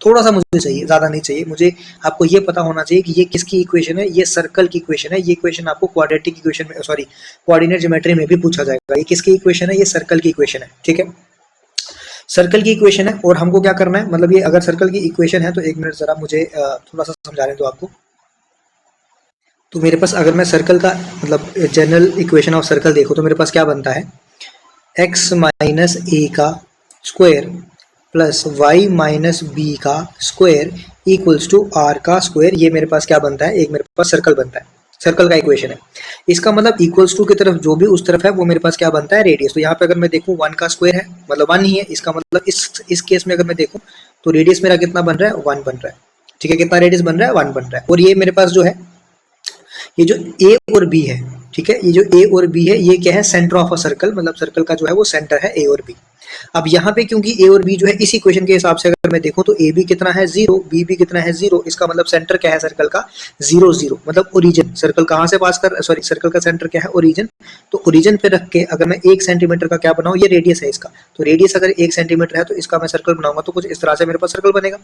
थोड़ा सा मुझे चाहिए, ज्यादा नहीं चाहिए मुझे, आपको ये पता होना चाहिए कि ये किसकी इक्वेशन है, ये सर्कल की इक्वेशन है। ये इक्वेशन आपको क्वाड्रेटिक इक्वेशन में, सॉरी कोऑर्डिनेट ज्योमेट्री में भी पूछा जाएगा। ये किसकी इक्वेशन है, ये सर्कल की इक्वेशन है, ठीक है, सर्कल की इक्वेशन है। और हमको क्या करना है, मतलब ये अगर सर्कल की इक्वेशन है तो एक मिनट जरा मुझे थोड़ा सा समझाने दो आपको। तो मेरे पास अगर मैं सर्कल का मतलब जनरल इक्वेशन ऑफ सर्कल देखो तो मेरे पास क्या बनता है, x माइनस ए का square plus y minus B का स्क्वायर इक्वल्स टू r का स्क्वायर। ये मेरे पास क्या बनता है, एक मेरे पास सर्कल बनता है, सर्कल का इक्वेशन है। इसका मतलब इक्वल्स टू की तरफ जो भी उस तरफ है वो मेरे पास क्या बनता है, रेडियस। तो यहाँ पे अगर मैं देखूँ 1 का स्क्वायर है, मतलब 1 ही है। इसका मतलब इस केस में अगर मैं देखूँ तो रेडियस मेरा कितना बन रहा है, 1 बन रहा है, ठीक है। कितना रेडियस बन रहा है, 1 बन रहा है। और ये मेरे पास जो है, ये जो ए और बी है, ठीक है, ये जो ए और बी है ये क्या है, सेंटर ऑफ अ सर्कल, मतलब सर्कल का जो है वो सेंटर है ए और बी। अब यहाँ पे क्योंकि ए और बी जो है इस इक्वेशन के हिसाब से अगर मैं देखूं तो ए बी कितना है 0, बी भी कितना है 0। इसका मतलब सेंटर क्या है सर्कल का, 0 0, मतलब ओरिजिन। सर्कल कहाँ से पास कर, सॉरी सर्कल का सेंटर क्या है, ओरिजिन। तो ओरिजिन पे रख के अगर मैं 1 सेंटीमीटर का क्या बनाऊं, ये रेडियस है इसका, तो रेडियस अगर 1 सेंटीमीटर है तो इसका मैं सर्कल बनाऊंगा तो कुछ इस तरह से मेरे पास सर्कल बनेगा।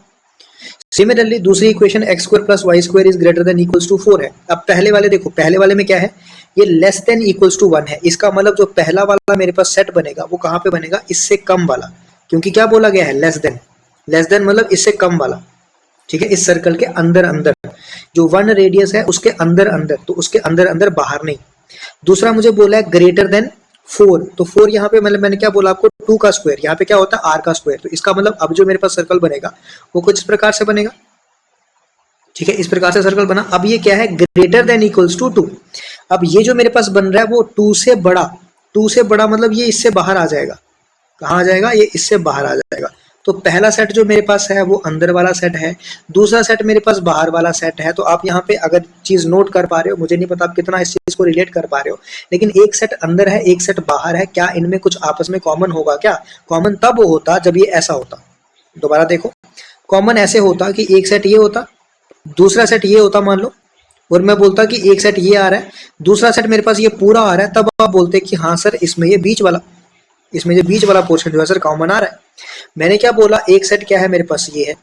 सिमिलरली दूसरी equation x square plus y square is greater than equals to 4 है। अब पहले वाले देखो, पहले वाले में क्या है, ये लेस देन इक्वल्स टू 1 है। इसका मतलब जो पहला वाला मेरे पास सेट बनेगा वो कहाँ पे बनेगा, इससे कम वाला, क्योंकि क्या बोला गया है, लेस देन। लेस देन मतलब इससे कम वाला, ठीक है, इस सर्कल के अंदर अंदर जो 1 रेडियस है उसके अंदर अंदर, तो उसके अंदर अंदर, बाहर नहीं। दूसरा मुझे बोला है ग्रेटर देन 4, तो 4 यहाँ पे मतलब मैंने क्या बोला आपको, 2 का स्क्वायर, यहाँ पे क्या होता है r का स्क्वायर। तो इसका मतलब अब जो मेरे पास सर्कल बनेगा वो कुछ इस प्रकार से बनेगा, ठीक है, इस प्रकार से सर्कल बना। अब ये क्या है, ग्रेटर देन इक्वल्स टू 2। अब ये जो मेरे पास बन रहा है वो 2 से बड़ा, 2 से बड़ा मतलब ये इससे बाहर आ जाएगा, कहाँ आ जाएगा, ये इससे बाहर आ जाएगा। तो पहला सेट जो मेरे पास है वो अंदर वाला सेट है, दूसरा सेट मेरे पास बाहर वाला सेट है। तो आप यहाँ पे अगर चीज नोट कर पा रहे हो, मुझे नहीं पता आप कितना इस चीज को रिलेट कर पा रहे हो, लेकिन एक सेट अंदर है एक सेट बाहर है, क्या इनमें कुछ आपस में कॉमन होगा? क्या कॉमन तब होता जब ये ऐसा होता। दोबारा देखो, कॉमन ऐसे होता कि एक सेट ये होता, दूसरा सेट ये होता मान लो, और मैं बोलता कि एक सेट ये आ रहा है, दूसरा सेट मेरे पास ये पूरा आ रहा है, तब आप बोलते कि हाँ सर इसमें ये बीच वाला पोर्शन जो है सर कॉमन आ रहा है। मैंने क्या बोला, एक सेट क्या है मेरे पास ये है,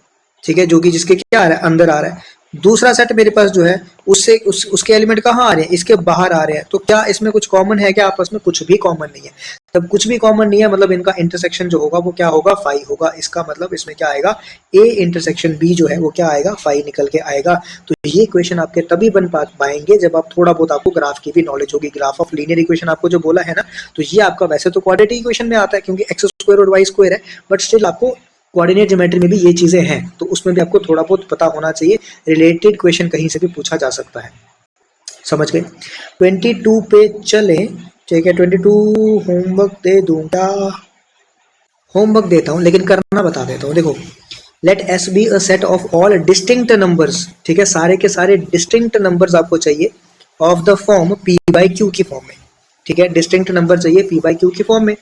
ठीक है, जो कि जिसके क्या आ रहा है, अंदर आ रहा है। दूसरा सेट मेरे पास जो है उसके एलिमेंट कहाँ आ रहे हैं, इसके बाहर आ रहे हैं। तो क्या इसमें कुछ कॉमन है क्या आपस में? कुछ भी कॉमन नहीं है। तब कुछ भी कॉमन नहीं है मतलब इनका इंटरसेक्शन जो होगा वो क्या होगा? फाई होगा। इसका मतलब इसमें क्या आएगा, ए इंटरसेक्शन बी जो है वो क्या आएगा? फाई निकल के आएगा। तो ये क्वेश्चन आपके तभी बन पाएंगे जब आप थोड़ा बहुत आपको ग्राफ की भी नॉलेज होगी। ग्राफ ऑफ लीनियर इक्वेशन आपको जो बोला है ना, तो ये आपका वैसे तो क्वाड्रेटिक इक्वेशन में आता है क्योंकि एक्स स्क्वायर और वाई स्क्वायर है, बट स्टिल आपको कोऑर्डिनेट ज्योमेट्री में भी ये चीजें हैं, तो उसमें भी आपको थोड़ा बहुत पता होना चाहिए। रिलेटेड क्वेश्चन कहीं से भी पूछा जा सकता है, समझ गए। 22 पे चले, ठीक है। 22 होमवर्क दे दूंगा, होमवर्क देता हूं लेकिन करना बता देता हूं। देखो, let S be a set of all distinct numbers, ठीक है, सारे के सारे डिस्टिंक्ट नंबर्स आपको चाहिए of the form p by q की फॉर्म में, ठीक है, डिस्टिंक्ट नंबर चाहिए पी बाई क्यू की फॉर्म में।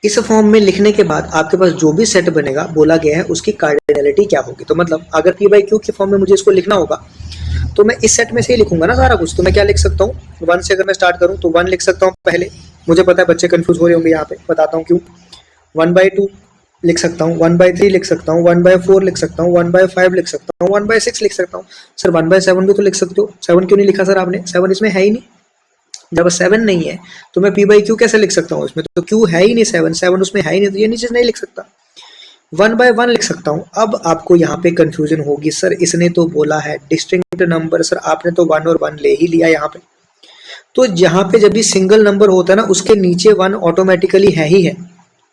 इस फॉर्म में लिखने के बाद आपके पास जो भी सेट बनेगा बोला गया है उसकी कार्डिनलिटी क्या होगी। तो मतलब अगर पी बाई क्यू की फॉर्म में मुझे इसको लिखना होगा तो मैं इस सेट में से ही लिखूंगा ना सारा कुछ। तो मैं क्या लिख सकता हूँ, 1 से अगर मैं स्टार्ट करूँ तो 1 लिख सकता हूँ पहले। मुझे पता है बच्चे कंफ्यूज हो रहे होंगे यहाँ पे, बताता हूँ क्यों। 1/2 लिख सकता हूँ, 1/3 लिख सकता हूँ, 1/4 लिख सकता हूँ, 1/5 लिख सकता हूँ, 1/6 लिख सकता हूँ। सर 1/7 भी तो लिख सकते हो, 7 क्यों नहीं लिखा सर आपने? 7 इसमें है ही नहीं। जब 7 नहीं है तो मैं पी बाई क्यू कैसे लिख सकता हूँ? इसमें तो क्यू है ही नहीं, 7 उसमें है ही नहीं, तो ये नीचे नहीं लिख सकता। 1/1 लिख सकता हूँ। अब आपको यहाँ पे कंफ्यूजन होगी, सर इसने तो बोला है डिस्टिंक्ट नंबर, सर आपने तो 1 और 1 ले ही लिया यहाँ पे। तो यहाँ पे जब भी सिंगल नंबर होता है ना, उसके नीचे 1 ऑटोमेटिकली है ही है,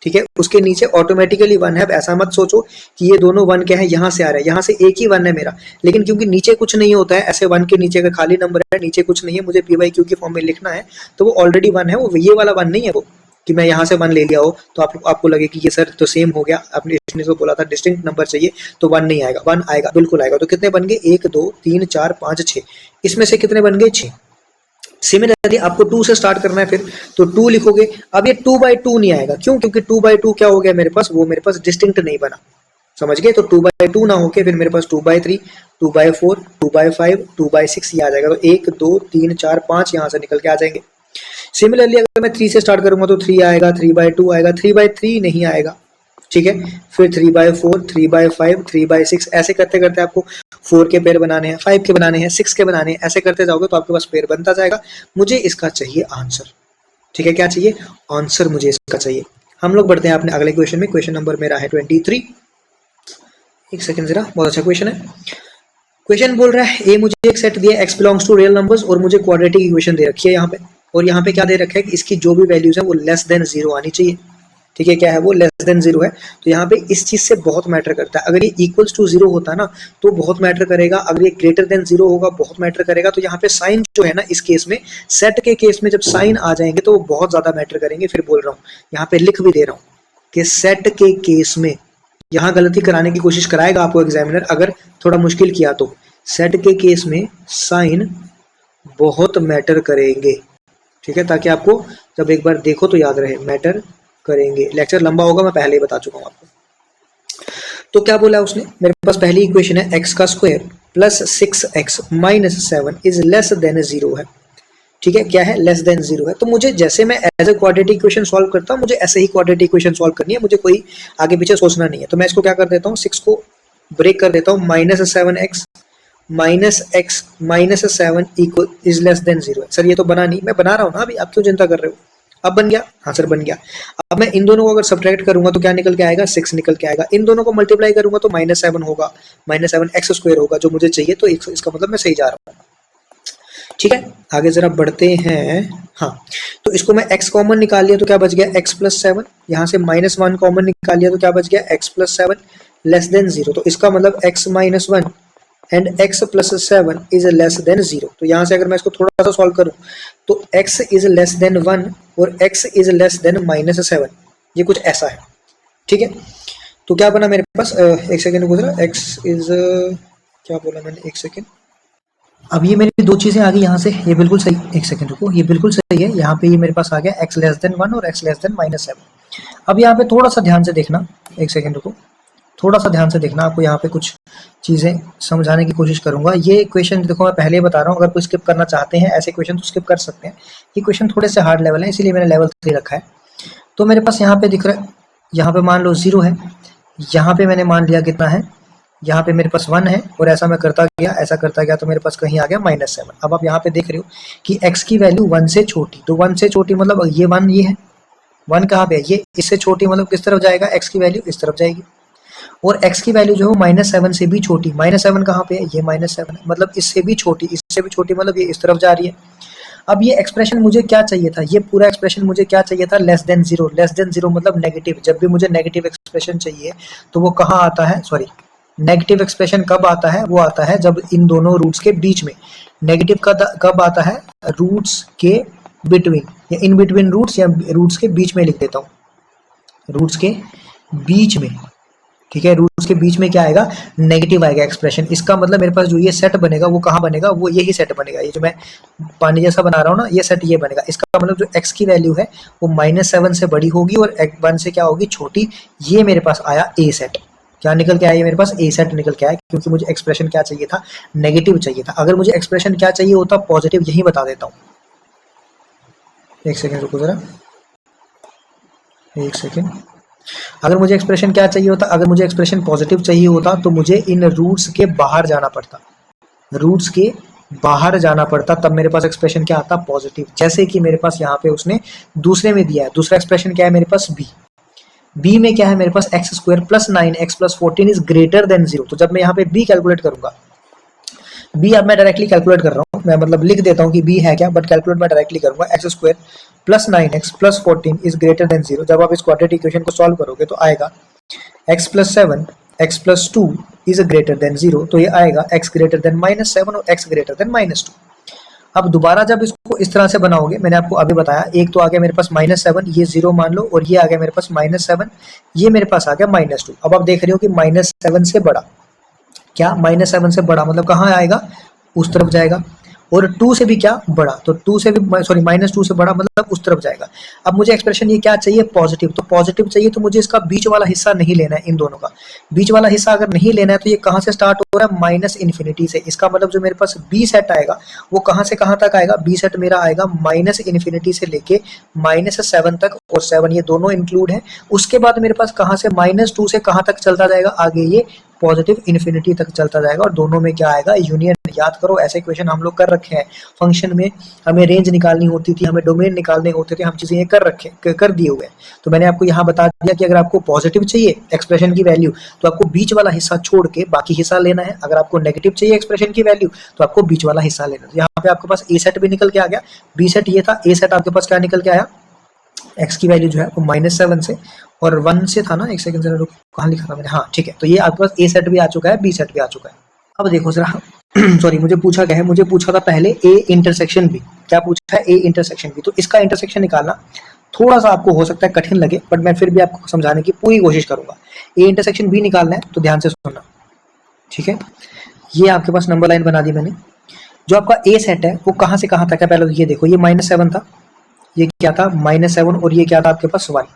ठीक है, उसके नीचे ऑटोमेटिकली 1 है। अब ऐसा मत सोचो कि ये दोनों 1 क्या है, यहाँ से आ रहा है, यहाँ से एक ही 1 है मेरा, लेकिन क्योंकि नीचे कुछ नहीं होता है, ऐसे 1 के नीचे का खाली नंबर है, नीचे कुछ नहीं है, मुझे पी बाई क्यू की फॉर्म में लिखना है, तो वो ऑलरेडी 1 है, वो ये वाला 1 नहीं है वो कि मैं यहाँ से 1 ले लिया हो तो आपको लगे कि ये सर तो सेम हो गया, आपने इसने तो बोला था डिस्टिंक्ट नंबर चाहिए तो 1 नहीं आएगा। 1 आएगा, बिल्कुल आएगा। तो कितने बन गए? 1 2 3 4 5 6, इसमें से कितने बन गए? 6। सिमिलरली आपको 2 से स्टार्ट करना है फिर, तो 2 लिखोगे। अब ये 2/2 नहीं आएगा, क्यों? क्योंकि 2/2 क्या हो गया मेरे पास, वो मेरे पास डिस्टिंक्ट नहीं बना, समझ गए। तो 2/2 ना होके फिर मेरे पास 2/3 2/4 2/5 2/6 ये आ जाएगा। तो 1 2 3 4 5 यहाँ से निकल के आ जाएंगे। सिमिलरली अगर मैं 3 से स्टार्ट करूंगा तो 3 आएगा, 3/2 आएगा, 3/3 नहीं आएगा, ठीक है। फिर 3/4 3/5 3/6, ऐसे करते करते आपको 4 के पेयर बनाने हैं, 5 के बनाने हैं, 6 के बनाने हैं, ऐसे करते जाओगे तो आपके पास पेयर बनता जाएगा। मुझे इसका चाहिए आंसर, ठीक है। क्या चाहिए? आंसर मुझे इसका चाहिए। हम लोग बढ़ते हैं अपने अगले क्वेश्चन में। क्वेश्चन नंबर मेरा है 23। एक सेकंड जरा, बहुत अच्छा क्वेश्चन है। क्वेश्चन बोल रहा है, ए मुझे एक सेट दिया, x belongs to real numbers, और मुझे क्वाड्रेटिक इक्वेशन दे रखी है यहाँ पे, और यहाँ पे क्या दे रखा है कि इसकी जो भी वैल्यूज है वो लेस देन 0 आनी चाहिए, ठीक है। क्या है वो? लेस देन 0 है। तो यहाँ पे इस चीज से बहुत मैटर करता है। अगर ये इक्वल्स टू 0 होता है ना तो बहुत मैटर करेगा, अगर ये ग्रेटर देन 0 होगा बहुत मैटर करेगा। तो यहाँ पे साइन जो है ना, इस केस में सेट के केस में जब साइन आ जाएंगे तो वो बहुत ज्यादा मैटर करेंगे। फिर बोल रहा हूँ, यहाँ पे लिख भी दे रहा हूँ कि सेट के केस में, यहाँ गलती कराने की कोशिश कराएगा आपको एग्जामिनर अगर थोड़ा मुश्किल किया तो, सेट के केस में साइन बहुत मैटर करेंगे, ठीक है, ताकि आपको जब एक बार देखो तो याद रहे, मैटर करेंगे। लेक्चर लंबा होगा, मैं पहले ही बता चुका हूँ आपको। तो क्या बोला उसने, मेरे पास पहली इक्वेशन है एक्स का square plus 6x minus 7 is less then 0 है, ठीक है। क्या है? लेस देन 0 है। तो मुझे जैसे मैं as a quadratic equation solve करता हूँ, मुझे ऐसे ही क्वाड्रेटिक इक्वेशन सॉल्व करनी है, मुझे कोई आगे पीछे सोचना नहीं है। तो मैं इसको क्या कर देता हूँ, 6 को ब्रेक कर देता हूँ, -7x minus x minus 7 equal is less then 0 है। सर ये तो बना नहीं, मैं बना रहा हूँ ना अभी, आप क्यों चिंता कर रहे हो? अब बन गया? हाँ सर बन गया। अब मैं इन दोनों को अगर सब्ट्रैक्ट करूंगा तो क्या निकल के आएगा? 6 निकल के आएगा। इन दोनों को मल्टीप्लाई करूंगा तो -7 होगा, -7x² होगा जो मुझे चाहिए। तो इसका मतलब मैं सही जा रहा हूँ, ठीक है। आगे जरा बढ़ते हैं। हाँ, तो इसको मैं x कॉमन निकाल लिया तो क्या बच गया? x + 7। यहाँ से -1 कॉमन निकाल लिया तो क्या बच गया? x + 7 less than 0। तो इसका मतलब x - 1 and x + 7 is less then 0। तो यहाँ से अगर मैं इसको थोड़ा सा सॉल्व करूँ तो x इज लेस देन 1 और x इज लेस देन -7, ये कुछ ऐसा है, ठीक है। तो क्या बना मेरे पास, एक सेकेंड गुजरा, x इज क्या बोला मैंने, एक सेकेंड। अब ये मेरी दो चीजें आ गई यहाँ से, ये बिल्कुल सही, एक सेकंड रुको, ये बिल्कुल सही है। यहाँ पे ये मेरे पास आ गया x लेस देन 1 और x लेस देन -7। अब यहाँ पे थोड़ा सा ध्यान से देखना, एक सेकंड रुको, थोड़ा सा ध्यान से देखना, आपको यहाँ पे कुछ चीजें समझाने की कोशिश करूंगा। ये क्वेश्चन देखो मैं पहले ही बता रहा हूँ, अगर कोई स्किप करना चाहते हैं ऐसे क्वेश्चन तो स्किप कर सकते हैं। ये क्वेश्चन थोड़े से हार्ड लेवल है, इसीलिए मैंने लेवल 3 रखा है। तो मेरे पास यहाँ पे दिख रहा है, यहाँ पे मान लो 0 है, यहाँ पे मैंने मान लिया कितना है, यहाँ पे मेरे पास 1 है, और ऐसा मैं करता गया, ऐसा करता गया, तो मेरे पास कहीं आ गया -7। अब आप यहाँ पे देख रहे हो कि x की वैल्यू 1 से छोटी, तो 1 से छोटी मतलब ये 1, ये है 1 कहाँ पे है, ये इससे छोटी मतलब किस तरफ जाएगा, x की वैल्यू इस तरफ जाएगी। और x की वैल्यू जो है -7 से भी छोटी, -7 कहाँ पे है, ये -7 है, मतलब इससे भी छोटी, इससे भी छोटी मतलब ये इस तरफ जा रही है। अब ये एक्सप्रेशन मुझे क्या चाहिए था, ये पूरा एक्सप्रेशन मुझे क्या चाहिए था, लेस देन 0। लेस देन 0 मतलब नेगेटिव। जब भी मुझे नेगेटिव एक्सप्रेशन चाहिए तो वो कहाँ आता है, सॉरी, नेगेटिव एक्सप्रेशन कब आता है, वो आता है जब इन दोनों रूट्स के बीच में। नेगेटिव कब आता है, रूट्स के बिटवीन, या इन बिटवीन रूट्स, या रूट्स के बीच में लिख देता हूँ, रूट्स के बीच में, ठीक है। रूट्स के बीच में क्या आएगा, नेगेटिव आएगा एक्सप्रेशन। इसका मतलब मेरे पास जो ये सेट बनेगा वो कहाँ बनेगा, वो यही सेट बनेगा, ये जो मैं पानी जैसा बना रहा हूँ ना, ये सेट ये बनेगा। इसका मतलब जो x की वैल्यू है वो -7 से बड़ी होगी और 1 से क्या होगी, छोटी। ये मेरे पास आया ए सेट। क्या निकल के आया, ये मेरे पास ए सेट निकल के आया, क्योंकि मुझे एक्सप्रेशन क्या चाहिए था, नेगेटिव चाहिए था। अगर मुझे एक्सप्रेशन क्या चाहिए होता, पॉजिटिव, यही बता देता हूँ। एक सेकेंड रुको जरा, एक सेकेंड। अगर मुझे एक्सप्रेशन क्या चाहिए होता, अगर मुझे एक्सप्रेशन पॉजिटिव चाहिए होता तो मुझे इन रूट्स के बाहर जाना पड़ता, रूट्स के बाहर जाना पड़ता, तब मेरे पास एक्सप्रेशन क्या आता, पॉजिटिव। जैसे कि मेरे पास यहाँ पे उसने दूसरे में दिया है, दूसरा एक्सप्रेशन क्या है मेरे पास, b में क्या है मेरे पास, x² + 9x + 14 is greater then 0। तो जब मैं यहाँ पे b कैलकुलेट करूंगा, b अब मैं डायरेक्टली कैलकुलेट कर रहा हूँ, मैं मतलब लिख देता हूँ कि b है क्या, बट कैलकुलेट मैं डायरेक्टली करूंगा। x² + 9x + 14 is greater then 0। जब आप इस क्वाड्रेटिक इक्वेशन को सॉल्व करोगे तो आएगा x + 7 x + 2 is greater then 0। तो ये आएगा x ग्रेटर देन -7 और x ग्रेटर देन -2। अब दोबारा जब इसको इस तरह से बनाओगे, मैंने आपको अभी बताया, एक तो आ गया मेरे पास -7, ये 0 मान लो, और ये आ गया मेरे पास -7, ये मेरे पास आ गया -2। अब आप देख रहे हो कि -7 से बड़ा, क्या -7 से बड़ा मतलब कहाँ आएगा, उस तरफ जाएगा। और 2 से भी क्या बड़ा, तो 2 से भी, सॉरी, -2 से बड़ा मतलब उस तरफ जाएगा। अब मुझे एक्सप्रेशन ये क्या चाहिए, पॉजिटिव। तो पॉजिटिव चाहिए तो मुझे इसका बीच वाला हिस्सा नहीं लेना है, इन दोनों का बीच वाला हिस्सा अगर नहीं लेना है तो ये कहाँ से स्टार्ट हो रहा है, -∞ से। इसका मतलब जो मेरे पास बी सेट आएगा वो कहाँ से कहाँ तक आएगा, बी सेट मेरा आएगा -∞ से लेके -7 तक, और 7 ये दोनों इंक्लूड है। उसके बाद मेरे पास कहाँ से, -2 से कहाँ तक चलता जाएगा, आगे ये पॉजिटिव इन्फिनिटी तक चलता जाएगा, और दोनों में क्या आएगा, यूनियन। याद करो, ऐसे क्वेश्चन हम लोग कर रखे हैं फंक्शन में, हमें रेंज निकालनी होती थी, हमें डोमेन निकालने होते थे, हम चीजें ये कर दिए हुए हैं। तो मैंने आपको यहाँ बता दिया कि अगर आपको पॉजिटिव चाहिए एक्सप्रेशन की वैल्यू तो आपको बीच वाला हिस्सा छोड़ के बाकी हिस्सा लेना है। अगर आपको नेगेटिव चाहिए एक्सप्रेशन की वैल्यू तो आपको बीच वाला हिस्सा लेना है। यहाँ पे आपके पास ए सेट भी निकल के आ गया, बी सेट ये था, ए सेट आपके पास क्या निकल के आया, x की वैल्यू जो है वो -7 से और 1 से था ना, एक सेकंड जरा रुको, कहाँ लिखा था मैंने, हाँ ठीक है। तो ये आपके पास ए सेट भी आ चुका है, बी सेट भी आ चुका है। अब देखो जरा सॉरी, मुझे पूछा क्या है, मुझे पूछा था पहले ए इंटरसेक्शन बी। क्या पूछा है, ए इंटरसेक्शन बी। तो इसका इंटरसेक्शन निकालना थोड़ा सा आपको हो सकता है कठिन लगे, बट मैं फिर भी आपको समझाने की पूरी कोशिश करूंगा। ए इंटरसेक्शन बी निकालना है तो ध्यान से सुनना, ठीक है। ये आपके पास नंबर लाइन बना दी मैंने। जो आपका ए सेट है वो कहाँ से कहाँ तक है, पहले तो ये देखो, ये -7 था, ये क्या था -7, और ये क्या था आपके पास 1।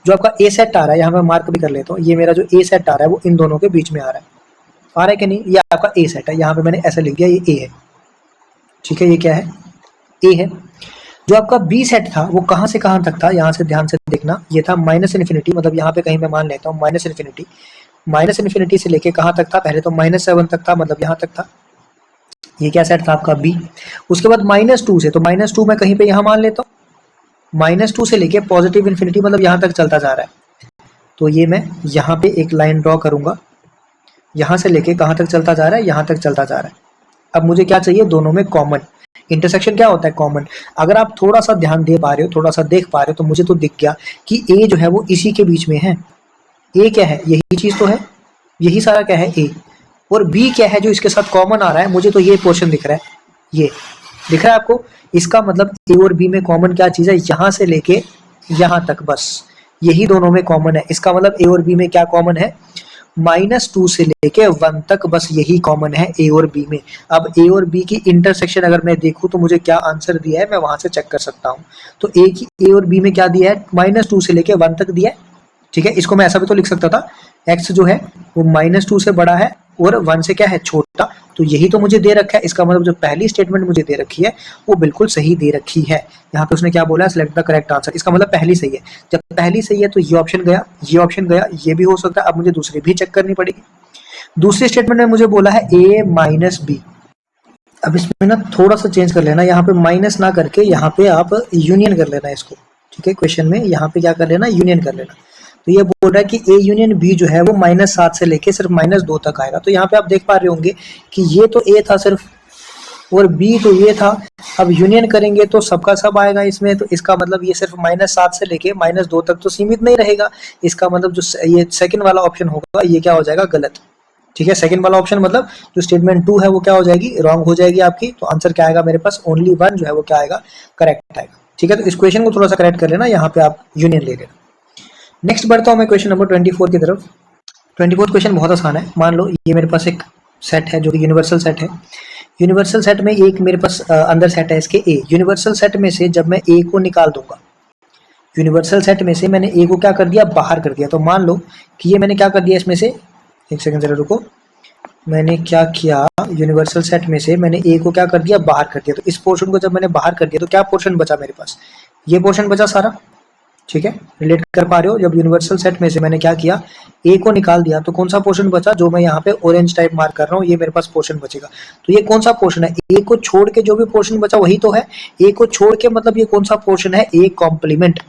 जो आपका ए सेट आ रहा है, यहाँ मैं मार्क भी कर लेता हूँ, ये मेरा जो ए सेट आ रहा है वो इन दोनों के बीच में आ रहा है कि नहीं, ये आपका ए सेट है। यहाँ पे मैंने ऐसा लिख दिया, ये ए है, ठीक है, ये क्या है, ए है। जो आपका बी सेट था वो कहाँ से कहाँ तक था, यहाँ से ध्यान से देखना, ये था -∞, मतलब यहाँ पे कहीं मैं मान लेता हूँ -∞ से लेके कहाँ तक था, पहले तो -7 तक था, मतलब यहाँ तक था। ये क्या सेट था आपका बी। उसके बाद -2 से, तो -2 मैं कहीं पे यहाँ मान लेता हूँ, -2 से लेके पॉजिटिव इन्फिनिटी मतलब यहाँ तक चलता जा रहा है। तो ये मैं यहाँ पे एक लाइन ड्रॉ करूंगा, यहाँ से लेके कहाँ तक चलता जा रहा है, यहाँ तक चलता जा रहा है। अब मुझे क्या चाहिए, दोनों में कॉमन। इंटरसेक्शन क्या होता है, कॉमन। अगर आप थोड़ा सा ध्यान दे पा रहे हो, थोड़ा सा देख पा रहे हो, तो मुझे तो दिख गया कि ए जो है वो इसी के बीच में है। ए क्या है, यही चीज तो है, यही सारा क्या है, ए। और बी क्या है जो इसके साथ कॉमन आ रहा है, मुझे तो ये पोर्शन दिख रहा है, ये दिख रहा है आपको। इसका मतलब ए और बी में कॉमन क्या चीज है, यहाँ से लेके यहाँ तक, बस यही दोनों में कॉमन है। इसका मतलब ए और बी में क्या कॉमन है, -2 से लेके 1 तक, बस यही कॉमन है ए और बी में। अब ए और बी की इंटरसेक्शन अगर मैं देखूं तो मुझे क्या आंसर दिया है मैं वहां से चेक कर सकता हूं। तो ए और बी में क्या दिया है, -2 से लेके 1 तक दिया है। ठीक है, इसको मैं ऐसा भी तो लिख सकता था, x जो है वो -2 से बड़ा है और 1 से क्या है, छोटा। तो यही तो मुझे दे रखा है। इसका मतलब जो पहली स्टेटमेंट मुझे दे रखी है वो बिल्कुल सही दे रखी है। यहाँ पे उसने क्या बोला है, सिलेक्ट द करेक्ट आंसर। इसका मतलब पहली सही है। जब पहली सही है तो ये ऑप्शन गया, ये ऑप्शन गया, ये भी हो सकता है। अब मुझे दूसरी भी चेक करनी पड़ेगी। दूसरी स्टेटमेंट में मुझे बोला है a माइनस बी। अब इसमें ना थोड़ा सा चेंज कर लेना, यहाँ पे माइनस ना करके यहाँ पे आप यूनियन कर लेना इसको। ठीक है, क्वेश्चन में यहाँ पे क्या कर लेना, यूनियन कर लेना। तो ये बोल रहा है कि ए यूनियन बी जो है वो -7 से लेके सिर्फ -2 तक आएगा। तो यहाँ पे आप देख पा रहे होंगे कि ये तो ए था सिर्फ और बी तो ये था। अब यूनियन करेंगे तो सबका सब आएगा इसमें। तो इसका मतलब ये सिर्फ -7 से लेके -2 तक तो सीमित नहीं रहेगा। इसका मतलब जो ये सेकंड वाला ऑप्शन होगा ये क्या हो जाएगा, गलत। ठीक है, सेकंड वाला ऑप्शन मतलब जो स्टेटमेंट 2 है वो क्या हो जाएगी, रॉन्ग हो जाएगी आपकी। तो आंसर क्या आएगा मेरे पास, ओनली 1 जो है वो क्या आएगा, करेक्ट आएगा। ठीक है, तो इस क्वेश्चन को थोड़ा सा करेक्ट कर लेना, यहाँ पे आप यूनियन ले लेना। नेक्स्ट बढ़ता हूँ मैं क्वेश्चन नंबर 24 की तरफ। 24 क्वेश्चन बहुत आसान है। मान लो ये मेरे पास एक सेट है जो कि यूनिवर्सल सेट है। यूनिवर्सल सेट में एक मेरे पास अंदर सेट है इसके ए। यूनिवर्सल सेट में से जब मैं ए को निकाल दूंगा, यूनिवर्सल सेट में से मैंने ए को क्या कर दिया, बाहर कर दिया। तो मान लो कि ये मैंने क्या कर दिया इसमें से, एक सेकंड जरा रुको, मैंने क्या किया, यूनिवर्सल सेट में से मैंने ए को क्या कर दिया, बाहर कर दिया। तो इस पोर्शन को जब मैंने बाहर कर दिया तो क्या पोर्शन बचा मेरे पास, ये पोर्शन बचा सारा। ठीक है, रिलेट कर पा रहे हो। जब यूनिवर्सल सेट में से मैंने क्या किया, ए को निकाल दिया तो कौन सा पोर्शन बचा, जो मैं यहाँ पे ऑरेंज टाइप मार्क कर रहा हूँ, ये मेरे पास पोर्शन बचेगा। तो ये कौन सा पोर्शन है, ए को छोड़ के जो भी पोर्शन बचा वही तो है। ए को छोड़ के मतलब ये कौन सा पोर्शन है, ए कॉम्प्लीमेंट।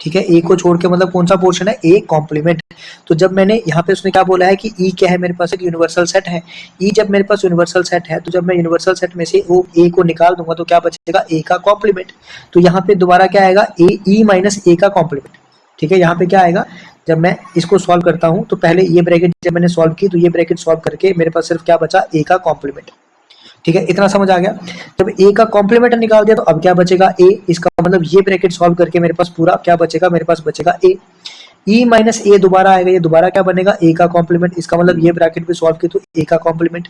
ठीक है, ए को छोड़ के मतलब कौन सा पोर्शन है, ए कॉम्प्लीमेंट। तो जब मैंने यहाँ पे उसने क्या बोला है कि ई क्या है, मेरे पास एक यूनिवर्सल सेट है। ई जब मेरे पास यूनिवर्सल सेट है तो जब मैं यूनिवर्सल सेट में से वो ए को निकाल दूंगा तो क्या बचेगा, ए का कॉम्प्लीमेंट। तो यहाँ पे दोबारा क्या आएगा, ए ई माइनस ए का कॉम्प्लीमेंट। ठीक है, यहाँ पे क्या आएगा, जब मैं इसको सॉल्व करता हूँ तो पहले ये ब्रैकेट जब मैंने सॉल्व की तो ये ब्रैकेट सॉल्व करके मेरे पास सिर्फ क्या बचा, ए का कॉम्प्लीमेंट। ठीक है, इतना समझ आ गया। जब ए का कॉम्प्लीमेंट निकाल दिया तो अब क्या बचेगा, ए। इसका मतलब ये ब्रैकेट सॉल्व करके मेरे पास पूरा क्या बचेगा, मेरे पास बचेगा ए। ई माइनस ए दोबारा आएगा, ये दोबारा क्या बनेगा, ए का कॉम्प्लीमेंट। इसका मतलब ये ब्रैकेट भी सॉल्व की तो ए का कॉम्प्लीमेंट।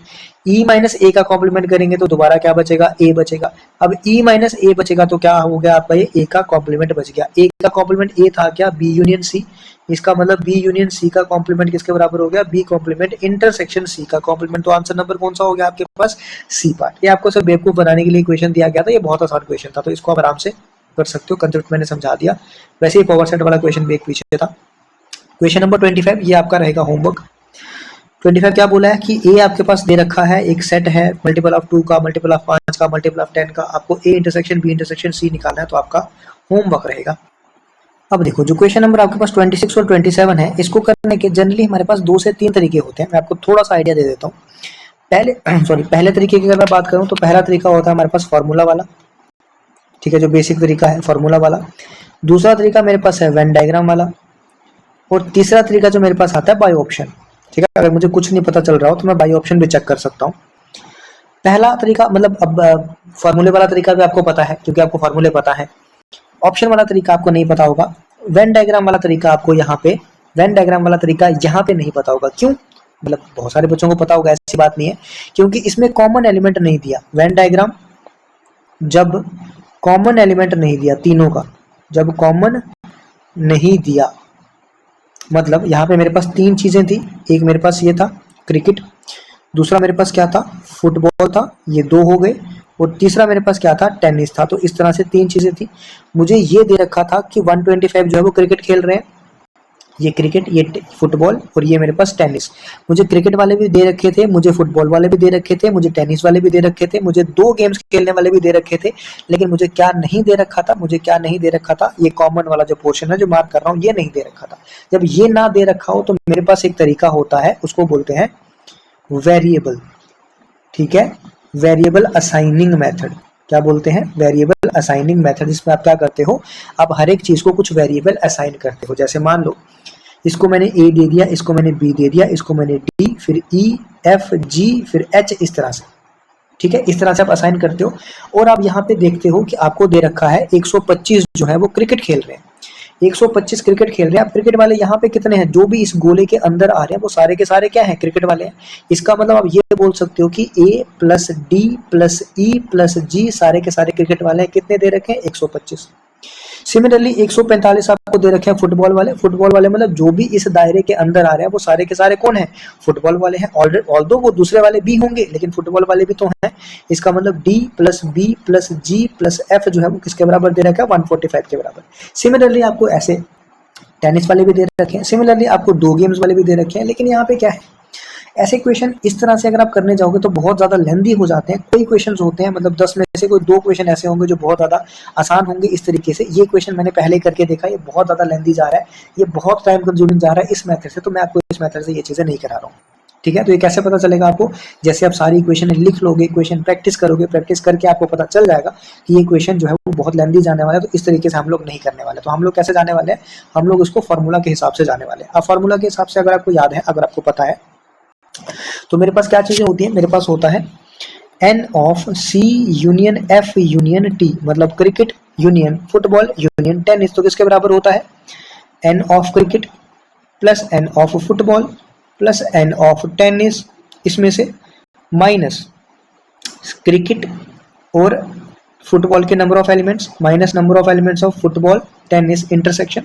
ई माइनस ए का कॉम्प्लीमेंट करेंगे तो दोबारा क्या बचेगा, ए बचेगा। अब ई माइनस ए बचेगा तो क्या हो गया आपका, ये ए का कॉम्प्लीमेंट बच गया। ए का कॉम्प्लीमेंट ए था क्या, बी यूनियन सी। इसका मतलब बी यूनियन सी का कॉम्प्लीमेंट किसके बराबर हो गया, बी कॉम्प्लीमेंट इंटरसेक्शन सी का कॉम्प्लीमेंट। तो आंसर नंबर कौन सा हो गया आपके पास, सी पार्ट। ये आपको सब बेवकूफ बनाने के लिए क्वेश्चन दिया गया था, ये बहुत आसान क्वेश्चन था, तो इसको आप आराम से कर सकते हो। कंसेप्ट मैंने समझा दिया। वैसे ही पावर सेट वाला क्वेश्चन भी एक पीछे था। क्वेश्चन नंबर 25 ये आपका रहेगा होमवर्क। 25 क्या बोला है कि ए आपके पास दे रखा है, एक सेट है मल्टीपल ऑफ 2 का, मल्टीपल ऑफ 5 का, मल्टीपल ऑफ 10 का। आपको A intersection B intersection C निकालना है, तो आपका होमवर्क रहेगा। अब देखो जो क्वेश्चन नंबर आपके पास 26 और 27 है, इसको करने के जनरली हमारे पास 2 से 3 तरीके होते हैं। मैं आपको थोड़ा सा आइडिया दे देता हूँ। पहले तरीके की अगर मैं बात करूँ तो पहला तरीका होता है हमारे पास फार्मूला वाला। ठीक है, जो बेसिक तरीका है फार्मूला वाला। दूसरा तरीका मेरे पास है वेन डायग्राम वाला। और तीसरा तरीका जो मेरे पास आता है बाय ऑप्शन। ठीक है, अगर मुझे कुछ नहीं पता चल रहा हो तो मैं बाय ऑप्शन भी चेक कर सकता हूँ। पहला तरीका मतलब अब फार्मूले वाला तरीका भी आपको पता है क्योंकि आपको फार्मूले पता है। ऑप्शन वाला तरीका आपको नहीं पता होगा। वेन डायग्राम वाला तरीका आपको यहाँ पे, वेन डायग्राम वाला तरीका यहाँ पे नहीं पता होगा। क्यों, मतलब बहुत सारे बच्चों को पता होगा, ऐसी बात नहीं है, क्योंकि इसमें कॉमन एलिमेंट नहीं दिया। वेन डायग्राम जब कॉमन एलिमेंट नहीं दिया तीनों का, जब कॉमन नहीं दिया मतलब यहाँ पे मेरे पास 3 चीजें थी। एक मेरे पास ये था क्रिकेट, दूसरा मेरे पास क्या था, फुटबॉल था, ये 2 हो गए, और तीसरा मेरे पास क्या था, टेनिस था। तो इस तरह से 3 चीजें थी। मुझे ये दे रखा था कि 125 जो है वो क्रिकेट खेल रहे हैं, ये क्रिकेट, ये फुटबॉल, और ये मेरे पास टेनिस। मुझे क्रिकेट वाले भी दे रखे थे, मुझे फुटबॉल वाले भी दे रखे थे, मुझे टेनिस वाले भी दे रखे थे, मुझे 2 गेम्स खेलने वाले भी दे रखे थे। लेकिन मुझे क्या नहीं दे रखा था, मुझे क्या नहीं दे रखा था, ये कॉमन वाला जो पोर्शन है जो मार्क कर रहा हूँ, ये नहीं दे रखा था। जब ये ना दे रखा हो तो मेरे पास एक तरीका होता है, उसको बोलते हैं वेरिएबल। ठीक है, वेरिएबल असाइनिंग मेथड। क्या बोलते हैं, वेरिएबल असाइनिंग मेथड। इसमें आप क्या करते हो, आप हर एक चीज को कुछ वेरिएबल असाइन करते हो। जैसे मान लो इसको मैंने ए दे दिया, इसको मैंने बी दे दिया, इसको मैंने डी, फिर ई, एफ, जी, फिर एच, इस तरह से। ठीक है, इस तरह से आप असाइन करते हो। और आप यहाँ पे देखते हो कि आपको दे रखा है 125 जो है वो क्रिकेट खेल रहे हैं, 125 क्रिकेट खेल रहे हैं। अब क्रिकेट वाले यहाँ पे कितने हैं, जो भी इस गोले के अंदर आ रहे हैं वो सारे के सारे क्या हैं, क्रिकेट वाले हैं। इसका मतलब आप ये बोल सकते हो कि A plus D plus E plus G सारे के सारे क्रिकेट वाले हैं। कितने दे रखे हैं, 125। सिमिलरली 145 आपको दे रखे हैं फुटबॉल वाले। फुटबॉल वाले मतलब जो भी इस दायरे के अंदर आ रहे हैं वो सारे के सारे कौन है, फुटबॉल वाले हैं। ऑल्दो वो दूसरे वाले भी होंगे लेकिन फुटबॉल वाले भी तो हैं। इसका मतलब D plus B plus G plus F जो है वो किसके बराबर दे रखा है, 145 के बराबर। सिमिलरली आपको ऐसे टेनिस वाले भी दे रखे हैं, सिमिलरली आपको 2 गेम्स वाले भी दे रखे हैं। लेकिन यहाँ पे क्या है, ऐसे क्वेश्चन इस तरह से अगर आप करने जाओगे तो बहुत ज़्यादा लेंदी हो जाते हैं। कोई क्वेश्चंस होते हैं मतलब 10 में से कोई 2 क्वेश्चन ऐसे होंगे जो बहुत ज़्यादा आसान होंगे इस तरीके से। ये क्वेश्चन मैंने पहले करके देखा, ये बहुत ज़्यादा लेंदी जा रहा है, ये बहुत टाइम कंज्यूमिंग जा रहा है इस मेथड से, तो मैं आपको इस मेथड से ये चीज़ें नहीं करा रहा हूँ। ठीक है, तो ये कैसे पता चलेगा आपको, जैसे आप सारी इक्वेशन लिख लोगे, इक्वेशन प्रैक्टिस करोगे, प्रैक्टिस करके आपको पता चल जाएगा कि ये इक्वेशन जो है वो बहुत लेंदी जाने वाला है। तो इस तरीके से हम लोग नहीं करने वाले। तो हम लोग कैसे जाने वाले हैं, हम लोग उसको फार्मूला के हिसाब से जाने वाले हैं। अब फार्मूला के हिसाब से अगर आपको याद है, अगर आपको पता है, तो मेरे पास क्या चीजें होती है, मेरे पास होता है N of C union F union T, मतलब cricket union football union tennis. तो किसके बराबर होता है, N of cricket plus N of football plus N of tennis, इसमें से माइनस क्रिकेट और फुटबॉल के number of elements minus number of elements of football tennis intersection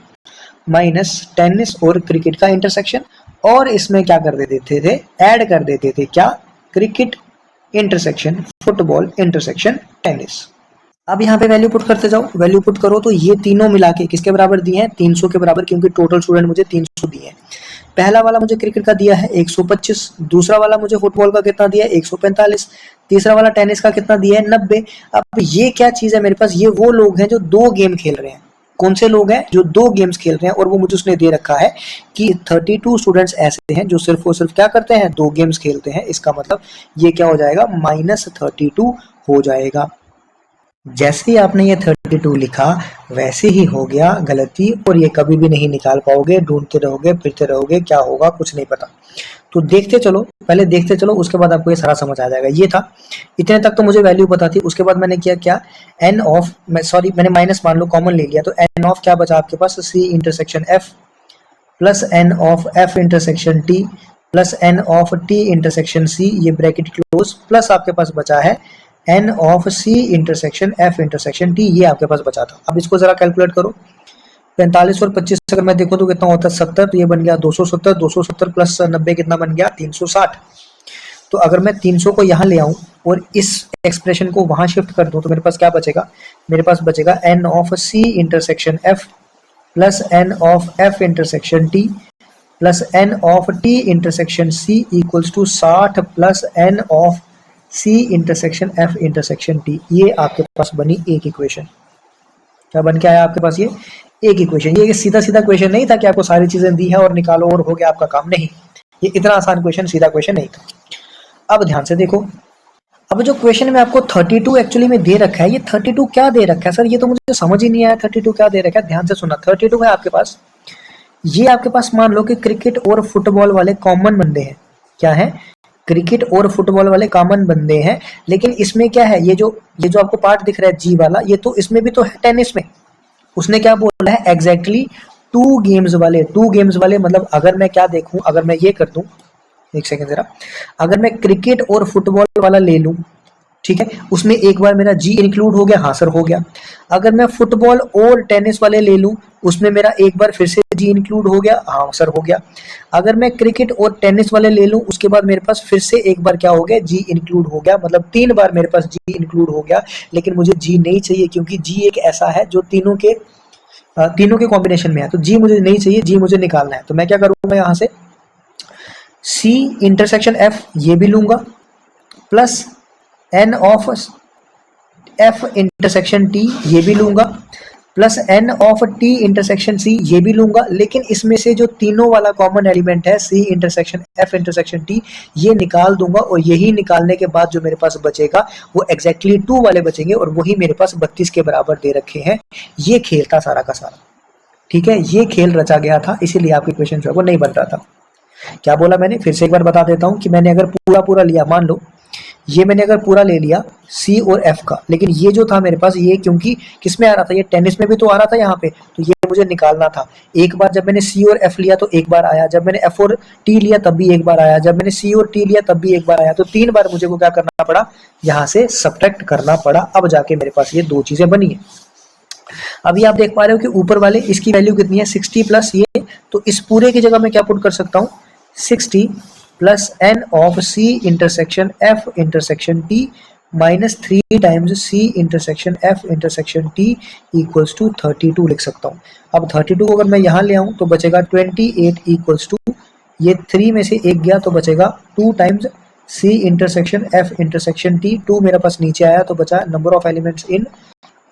minus tennis और क्रिकेट का इंटरसेक्शन, और इसमें क्या कर देते थे, ऐड कर देते थे क्या, cricket intersection football intersection tennis. अब यहाँ पे वैल्यू पुट करते जाओ, वैल्यू पुट करो तो ये तीनों मिला के किसके बराबर दिए हैं, 300 के बराबर, क्योंकि टोटल स्टूडेंट मुझे 300 दिए हैं। पहला वाला मुझे क्रिकेट का दिया है 125, दूसरा वाला मुझे फुटबॉल का कितना दिया है 145, तीसरा वाला टेनिस का कितना दिया है 90। अब ये क्या चीज है मेरे पास, ये वो लोग हैं जो 2 गेम खेल रहे हैं। कौन से लोग हैं, जो 2 गेम्स खेल रहे हैं, और वो मुझे उसने दे रखा है कि 32 स्टूडेंट्स ऐसे हैं जो सिर्फ और सिर्फ क्या करते हैं, 2 गेम्स खेलते हैं। इसका मतलब ये क्या हो जाएगा, -32 हो जाएगा। जैसे ही आपने ये 32 लिखा वैसे ही हो गया गलती, और ये कभी भी नहीं निकाल पाओगे, ढूंढते रहोगे फिरते रहोगे, क्या होगा कुछ नहीं पता। तो देखते चलो, पहले देखते चलो, उसके बाद आपको ये सारा समझ आ जाएगा। ये था, इतने तक तो मुझे वैल्यू पता थी। उसके बाद मैंने किया क्या, एन ऑफ, मैंने माइनस मान लो कॉमन ले लिया, तो एन ऑफ क्या बचा आपके पास, C intersection F plus n of F intersection T plus n of T intersection C, ये ब्रैकेट क्लोज, प्लस आपके पास बचा है n of C intersection F intersection T, ये आपके पास बचा था। अब इसको जरा कैलकुलेट करो, 45 और 25 अगर मैं देखूं तो कितना होता है 70, तो ये बन गया 270, 270 प्लस 90 कितना बन गया 360। तो अगर मैं 300 को यहाँ ले आऊं और इस एक्सप्रेशन को वहां शिफ्ट कर दूं तो मेरे पास क्या बचेगा, मेरे पास बचेगा n of C intersection F plus n of F intersection T plus n of T intersection C equals to 60 plus n of C intersection F intersection T. ये आपके पास बनी एक इक्वेशन। क्या बन के आया आपके पास, ये एक इक्वेशन। ये सीधा सीधा क्वेश्चन नहीं था कि आपको सारी चीजें दी है और निकालो और हो गया आपका काम, नहीं, ये इतना आसान क्वेश्चन, सीधा क्वेश्चन नहीं था। अब ध्यान से देखो, अब जो क्वेश्चन में आपको 32 एक्चुअली में दे रखा है, ये 32 क्या दे रखा है सर, ये तो मुझे समझ ही नहीं आया 32 क्या दे रखा है। ध्यान से सुना, 32 है आपके पास, ये आपके पास मान लो कि क्रिकेट और फुटबॉल वाले कॉमन बंदे हैं। क्या है, क्रिकेट और फुटबॉल वाले कॉमन बंदे हैं, लेकिन इसमें क्या है, ये जो आपको पार्ट दिख रहा है जी वाला, ये तो इसमें भी तो है टेनिस में। उसने क्या बोला है, एग्जैक्टली 2 गेम्स वाले, मतलब अगर मैं क्या देखूं, अगर मैं ये कर दूं, एक सेकंड जरा, अगर मैं क्रिकेट और फुटबॉल वाला ले लूं, ठीक है, उसमें एक बार मेरा जी इंक्लूड हो गया, हाँ सर हो गया। अगर मैं फुटबॉल और टेनिस वाले ले लूं, उसमें मेरा एक बार फिर से जी इंक्लूड हो गया, हाँ सर हो गया। अगर मैं क्रिकेट और टेनिस वाले ले लूं, उसके बाद मेरे पास फिर से एक बार क्या हो गया, जी इंक्लूड हो गया, मतलब 3 बार मेरे पास जी इंक्लूड हो गया। लेकिन मुझे जी नहीं चाहिए, क्योंकि जी एक ऐसा है जो तीनों के कॉम्बिनेशन में है, तो जी मुझे नहीं चाहिए, जी मुझे निकालना है। तो मैं क्या करूंगा, यहाँ से सी इंटरसेक्शन एफ ये भी लूंगा plus n of F intersection T ये भी लूंगा plus n of T intersection C ये भी लूंगा। लेकिन इसमें से जो तीनों वाला कॉमन एलिमेंट है C intersection F intersection T, ये निकाल दूंगा, और यही निकालने के बाद जो मेरे पास बचेगा वो एग्जैक्टली 2 वाले बचेंगे, और वही मेरे पास 32 के बराबर दे रखे हैं। ये खेल था सारा का सारा, ठीक है, ये खेल रचा गया था, इसीलिए आपके क्वेश्चन जो है वो नहीं बन रहा था। क्या बोला मैंने, फिर से एक बार बता देता हूँ कि मैंने अगर पूरा लिया, मान लो ये मैंने अगर पूरा ले लिया सी और एफ का, लेकिन ये जो था मेरे पास ये क्योंकि किस में आ रहा था, ये टेनिस में भी तो आ रहा था यहाँ पे, तो ये मुझे निकालना था। एक बार जब मैंने सी और एफ लिया तो एक बार आया, जब मैंने एफ और टी लिया तब भी एक बार आया, जब मैंने सी और टी लिया तब भी एक बार आया, तो 3 बार मुझे को क्या करना पड़ा, यहाँ से सब्ट्रैक्ट करना पड़ा। अब जाके मेरे पास ये 2 चीजें बनी है। अभी आप देख पा रहे हो कि ऊपर वाले इसकी वैल्यू कितनी है 60 प्लस ये, तो इस पूरे की जगह मैं क्या पुट कर सकता हूँ 60 plus n of C intersection F intersection T minus 3 times C intersection F intersection T equals to 32 लिख सकता हूँ। अब 32 को अगर मैं यहाँ ले आऊँ तो बचेगा 28 इक्वल्स टू, ये 3 में से 1 गया तो बचेगा 2 times C intersection F intersection T, 2 मेरे पास नीचे आया तो बचा number of elements in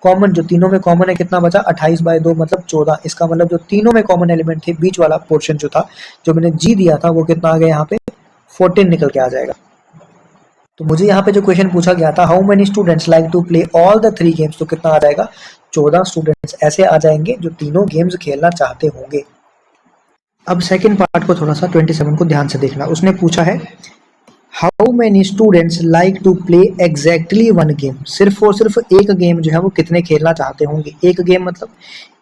common, जो तीनों में कॉमन है कितना बचा 28/2 मतलब 14। इसका मतलब जो तीनों में कॉमन एलिमेंट थे, बीच वाला पोर्शन जो था, जो मैंने जी दिया था वो कितना आ गया यहाँ पे 14 निकल के आ जाएगा। तो मुझे यहाँ पे जो क्वेश्चन पूछा गया था how many students like to play all the 3 games, तो कितना आ जाएगा 14 स्टूडेंट्स ऐसे आ जाएंगे जो तीनों गेम्स खेलना चाहते होंगे। अब सेकंड पार्ट को थोड़ा सा 27 को ध्यान से देखना। उसने पूछा है how many students like to play exactly 1 game, सिर्फ और सिर्फ एक गेम जो है वो कितने खेलना चाहते होंगे। एक गेम मतलब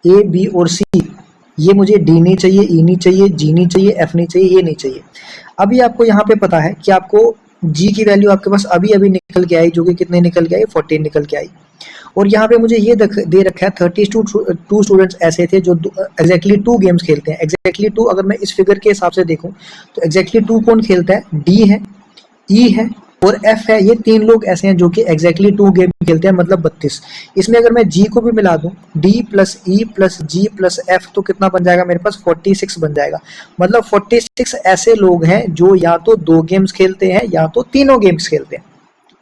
ए बी और सी, ये मुझे डी नहीं चाहिए, ई नहीं चाहिए, जी नहीं चाहिए, एफ नहीं चाहिए, ये नहीं चाहिए। अभी आपको यहाँ पे पता है कि आपको जी की वैल्यू आपके पास अभी अभी निकल के आई, जो कि कितने निकल के आई 14 निकल के आई। और यहाँ पे मुझे ये दे रखा है 32 स्टूडेंट्स ऐसे थे जो एग्जैक्टली 2 गेम्स खेलते हैं। एग्जैक्टली 2 अगर मैं इस फिगर के हिसाब से देखूं तो एग्जैक्टली 2 कौन खेलता है, डी है, ई है और एफ है। ये 3 लोग ऐसे हैं जो कि एग्जैक्टली 2 गेम खेलते हैं, मतलब 32। इसमें अगर मैं जी को भी मिला दूं, डी प्लस ई प्लस जी प्लस एफ, तो कितना बन जाएगा मेरे पास 46 बन जाएगा। मतलब 46 ऐसे लोग हैं जो या तो 2 गेम्स खेलते हैं या तो तीनों गेम्स खेलते हैं।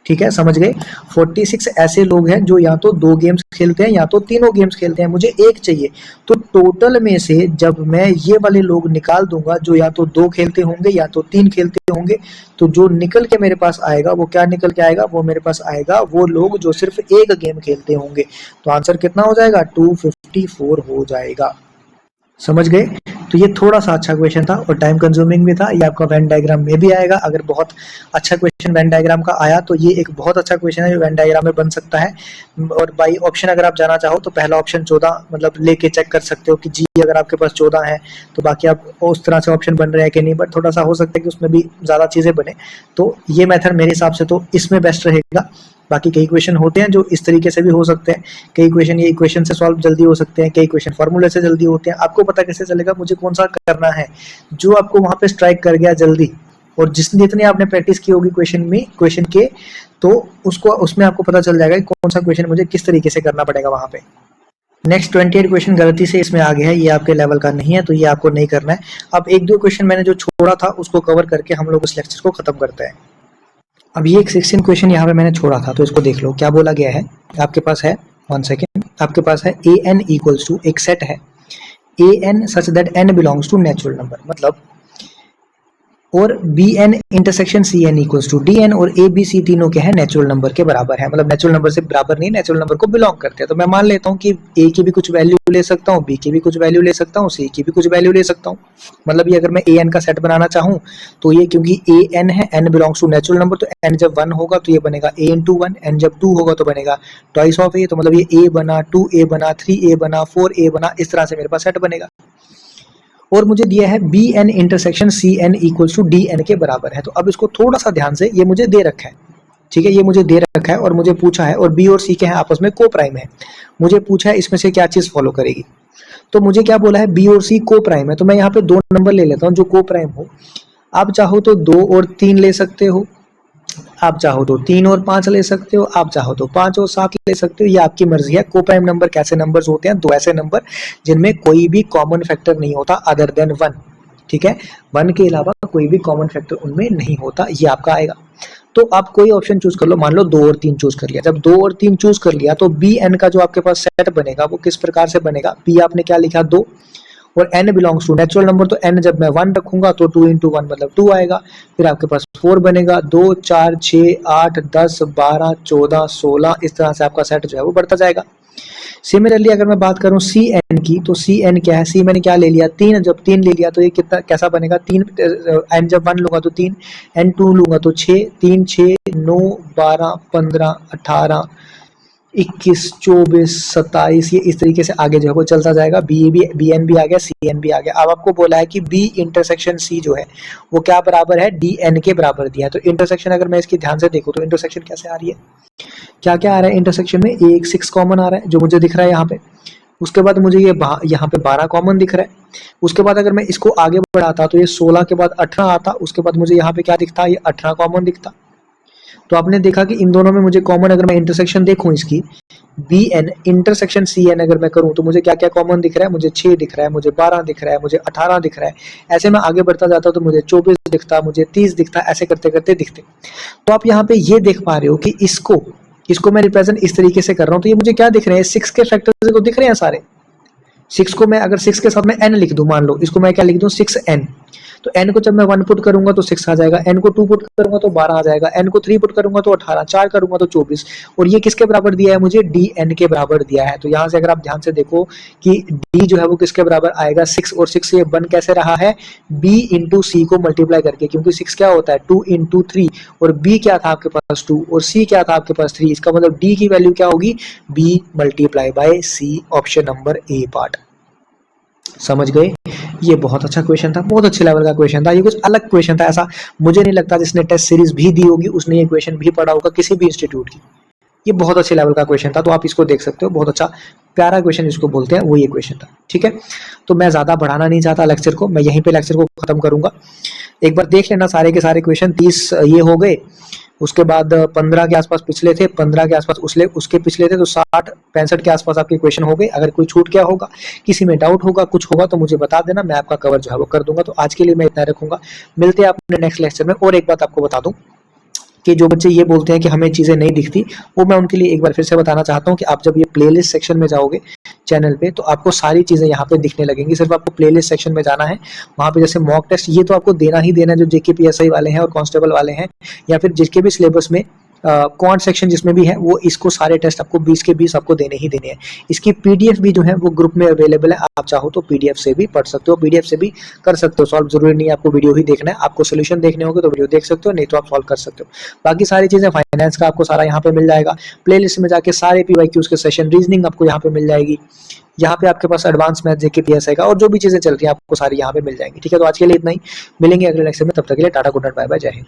ठीक है, समझ गए। 46 ऐसे लोग हैं जो या तो 2 गेम्स खेलते हैं या तो तीनों गेम्स खेलते हैं। मुझे एक चाहिए, तो टोटल में से जब मैं ये वाले लोग निकाल दूंगा जो या तो 2 खेलते होंगे या तो 3 खेलते होंगे, तो जो निकल के मेरे पास आएगा वो क्या निकल के आएगा, वो मेरे पास आएगा वो लोग जो सिर्फ एक गेम खेलते होंगे। तो आंसर कितना हो जाएगा 254 हो जाएगा। समझ गए। तो ये थोड़ा सा अच्छा क्वेश्चन था और टाइम कंज्यूमिंग भी था। ये आपका वेन डायग्राम में भी आएगा। अगर बहुत अच्छा क्वेश्चन वेन डायग्राम का आया तो ये एक बहुत अच्छा क्वेश्चन है जो वेन डायग्राम में बन सकता है। और बाई ऑप्शन अगर आप जाना चाहो तो पहला ऑप्शन 14 मतलब लेके चेक कर सकते हो कि जी अगर आपके पास 14 है तो बाकी आप उस तरह से ऑप्शन बन रहे हैं कि नहीं, बट थोड़ा सा हो सकता है कि उसमें भी ज़्यादा चीज़ें बने। तो ये मेथड मेरे हिसाब से तो इसमें बेस्ट रहेगा। बाकी कई क्वेश्चन होते हैं जो इस तरीके से भी हो सकते हैं, कई क्वेश्चन ये इक्वेशन से सॉल्व जल्दी हो सकते हैं, कई क्वेश्चन फार्मूले से जल्दी होते हैं। आपको पता कैसे चलेगा मुझे कौन सा करना है, जो आपको वहां पे स्ट्राइक कर गया जल्दी, और जितनी आपने प्रैक्टिस की होगी क्वेश्चन के, तो उसको उसमें आपको पता चल जाएगा कि कौन सा क्वेश्चन मुझे किस तरीके से करना पड़ेगा वहां पे। नेक्स्ट 28 क्वेश्चन गलती से इसमें आ गया है, ये आपके लेवल का नहीं है तो ये आपको नहीं करना है। अब 1-2 क्वेश्चन मैंने जो छोड़ा था उसको कवर करके हम लोग इस लेक्चर को खत्म करते हैं। अब ये एक 16 क्वेश्चन यहाँ पे मैंने छोड़ा था तो इसको देख लो क्या बोला गया है। आपके पास है 1 सेकेंड, आपके पास है ए एन इक्वल्स टू, एक सेट है A n such that n belongs to natural number, मतलब और B n intersection C n equals to D n, और ए बी सी तीनों के हैं नेचुरल नंबर के बराबर है, मतलब नेचुरल नंबर से बराबर नहीं, नेचुरल नंबर को बिलोंग करते हैं। तो मैं मान लेता हूँ कि ए की भी कुछ वैल्यू ले सकता हूँ, बी की भी कुछ वैल्यू ले सकता हूँ, सी की भी कुछ वैल्यू ले सकता हूँ। मतलब ये अगर मैं ए एन का सेट बनाना चाहूँ तो ये क्योंकि ए एन है, n belongs to natural number, तो एन जब 1 होगा तो ये बनेगा ए इंटू 1, एन जब 2 होगा तो बनेगा ट्वाइस ऑफ ए, तो मतलब ये ए बना, 2a बना, 3a बना, 4a बना, इस तरह से मेरे पास सेट बनेगा। और मुझे दिया है B n intersection C n equals to D n के बराबर है। तो अब इसको थोड़ा सा ध्यान से, ये मुझे दे रखा है, ठीक है, ये मुझे दे रखा है और मुझे पूछा है, और बी और सी के हैं आपस में को प्राइम है, मुझे पूछा है इसमें से क्या चीज फॉलो करेगी। तो मुझे क्या बोला है बी और सी को प्राइम है, तो मैं यहाँ पे 2 नंबर ले लेता हूँ जो को प्राइम हो। आप चाहो तो 2 और 3 ले सकते हो, आप चाहो तो 3 और 5 ले सकते हो, आप चाहो तो 5 और 7 ले सकते हो, ये आपकी मर्जी है। को प्राइम नंबर कैसे नंबर्स होते हैं, 2 ऐसे नंबर जिनमें कोई भी कॉमन फैक्टर नहीं होता अदर देन 1, ठीक है, 1 के अलावा कोई भी कॉमन फैक्टर उनमें नहीं होता, ये आपका आएगा। तो आप कोई ऑप्शन चूज कर लो, मान लो 2 और 3 चूज कर लिया। जब 2 और 3 चूज कर लिया तो बी एन का जो आपके पास सेट बनेगा वो किस प्रकार से बनेगा, बी आपने क्या लिखा 2 और n belongs to natural number, तो n जब मैं 1 रखूंगा तो 2 इंटू 1 मतलब 2 आएगा, फिर आपके पास 4 बनेगा, 2 4 6 8 10 12 14 16, इस तरह से आपका सेट जो है वो बढ़ता जाएगा। सिमिलरली अगर मैं बात करूं सी एन की, तो सी एन क्या है, सी मैंने क्या ले लिया 3, जब 3 ले लिया तो ये कितना कैसा बनेगा 3, एन जब 1 लूंगा तो 3, एन 2 लूंगा तो 6, 3 6 9 12 15 18 21 24 27, ये इस तरीके से आगे जो है वो चलता जाएगा। बी एन भी आ गया, सी एन भी आ गया। अब आपको बोला है कि बी इंटरसेक्शन सी जो है वो क्या बराबर है, डी एन के बराबर दिया है। तो इंटरसेक्शन अगर मैं इसकी ध्यान से देखूं तो इंटरसेक्शन कैसे आ रही है, क्या क्या आ रहा है इंटरसेक्शन में, एक 6 कॉमन आ रहा है जो मुझे दिख रहा है यहाँ पे। उसके बाद मुझे ये यहाँ पे 12 कॉमन दिख रहा है। उसके बाद अगर मैं इसको आगे बढ़ाता तो ये 16 के बाद 18 आता। उसके बाद मुझे यहाँ पे क्या दिखता, ये 18 कॉमन दिखता। तो आपने देखा कि इन दोनों में मुझे कॉमन, अगर मैं इंटरसेक्शन देखूं इसकी B n intersection C n अगर मैं करूं तो मुझे क्या क्या कॉमन दिख रहा है, मुझे 6 दिख रहा है, मुझे 12 दिख रहा है, मुझे 18 दिख रहा है। ऐसे मैं आगे बढ़ता जाता तो मुझे 24 दिखता, मुझे 30 दिखता, ऐसे करते करते दिखते। तो आप यहाँ पे ये देख पा रहे हो कि इसको मैं रिप्रेजेंट इस तरीके से कर रहा हूँ। तो ये मुझे क्या दिख रहे हैं, 6 के फैक्टर से तो दिख रहे हैं सारे। 6 को मैं अगर 6 के साथ में n लिख दूं, मान लो इसको मैं क्या लिख दूं 6n, तो n को जब मैं 1 पुट करूंगा तो 6 आ जाएगा, n को 2 पुट करूंगा तो 12 आ जाएगा, n को 3 पुट करूंगा तो 18, 4 करूंगा तो 24। और ये किसके बराबर दिया है मुझे, dn के बराबर दिया है। तो यहाँ से अगर आप ध्यान से देखो कि d जो है वो किसके बराबर आएगा, 6, और 6 से बन कैसे रहा है, b इंटू सी को मल्टीप्लाई करके, क्योंकि 6 क्या होता है 2 इंटू 3, और b क्या था आपके पास 2, और c क्या था आपके पास 3। इसका मतलब d की वैल्यू क्या होगी, b multiply by c, option number A part. समझ गए, ये बहुत अच्छा क्वेश्चन था, बहुत अच्छे लेवल का क्वेश्चन था। ये कुछ अलग क्वेश्चन था, ऐसा मुझे नहीं लगता जिसने टेस्ट सीरीज भी दी होगी उसने ये क्वेश्चन भी पढ़ा होगा किसी भी इंस्टीट्यूट की। ये बहुत अच्छे लेवल का क्वेश्चन था, तो आप इसको देख सकते हो, बहुत अच्छा प्यारा क्वेश्चन जिसको बोलते हैं वो ये क्वेश्चन था। ठीक है, तो मैं ज्यादा बढ़ाना नहीं चाहता लेक्चर को, मैं यहीं पे लेक्चर को खत्म करूंगा। एक बार देख लेना सारे के सारे क्वेश्चन, 30 ये हो गए। उसके बाद 15 के आसपास पिछले थे, 15 के आसपास उसके पिछले थे, तो 60 65 के आसपास आपके क्वेश्चन हो गए। अगर कोई छूट गया होगा, किसी में डाउट होगा, कुछ होगा तो मुझे बता देना, मैं आपका कवर जो है वो कर दूंगा। तो आज के लिए मैं इतना रखूंगा, मिलते हैं अपने नेक्स्ट लेक्चर में। और एक बात आपको बता दूं कि जो बच्चे ये बोलते हैं कि हमें चीजें नहीं दिखती, वो मैं उनके लिए एक बार फिर से बताना चाहता हूँ कि आप जब ये प्लेलिस्ट सेक्शन में जाओगे चैनल पे, तो आपको सारी चीजें यहाँ पे दिखने लगेंगी। सिर्फ आपको प्लेलिस्ट सेक्शन में जाना है, वहाँ पे जैसे मॉक टेस्ट ये तो आपको देना ही देना है, जो जेकेपीएसआई वाले हैं और कांस्टेबल वाले हैं, या फिर जिसके भी सिलेबस में क्वांट सेक्शन जिसमें भी है, वो इसको सारे टेस्ट आपको 20 के 20 आपको देने ही देने हैं। इसकी पीडीएफ भी जो है वो ग्रुप में अवेलेबल है, आप चाहो तो पीडीएफ से भी पढ़ सकते हो, पीडीएफ से भी कर सकते हो सॉल्व। जरूरी नहीं है आपको वीडियो ही देखना है, आपको सोल्यूशन देखने होंगे तो वीडियो देख सकते हो, नहीं तो आप सॉल्व कर सकते हो। बाकी सारी चीजें फाइनेंस का आपको सारा यहाँ पे मिल जाएगा। प्लेलिस्ट में जाके सारे पीवाईक्यूज के सेशन, रीजनिंग आपको यहाँ पे मिल जाएगी। यहाँ पे आपके पास एडवांस मैथ जेकेपीएसआई का और जो भी चीजें चल रही है आपको सारी यहाँ पे मिल जाएंगी। ठीक है, तो आज के लिए इतना ही, मिलेंगे अगले लेक्चर में, तब तक के लिए tata good night bye bye, जय हिंद।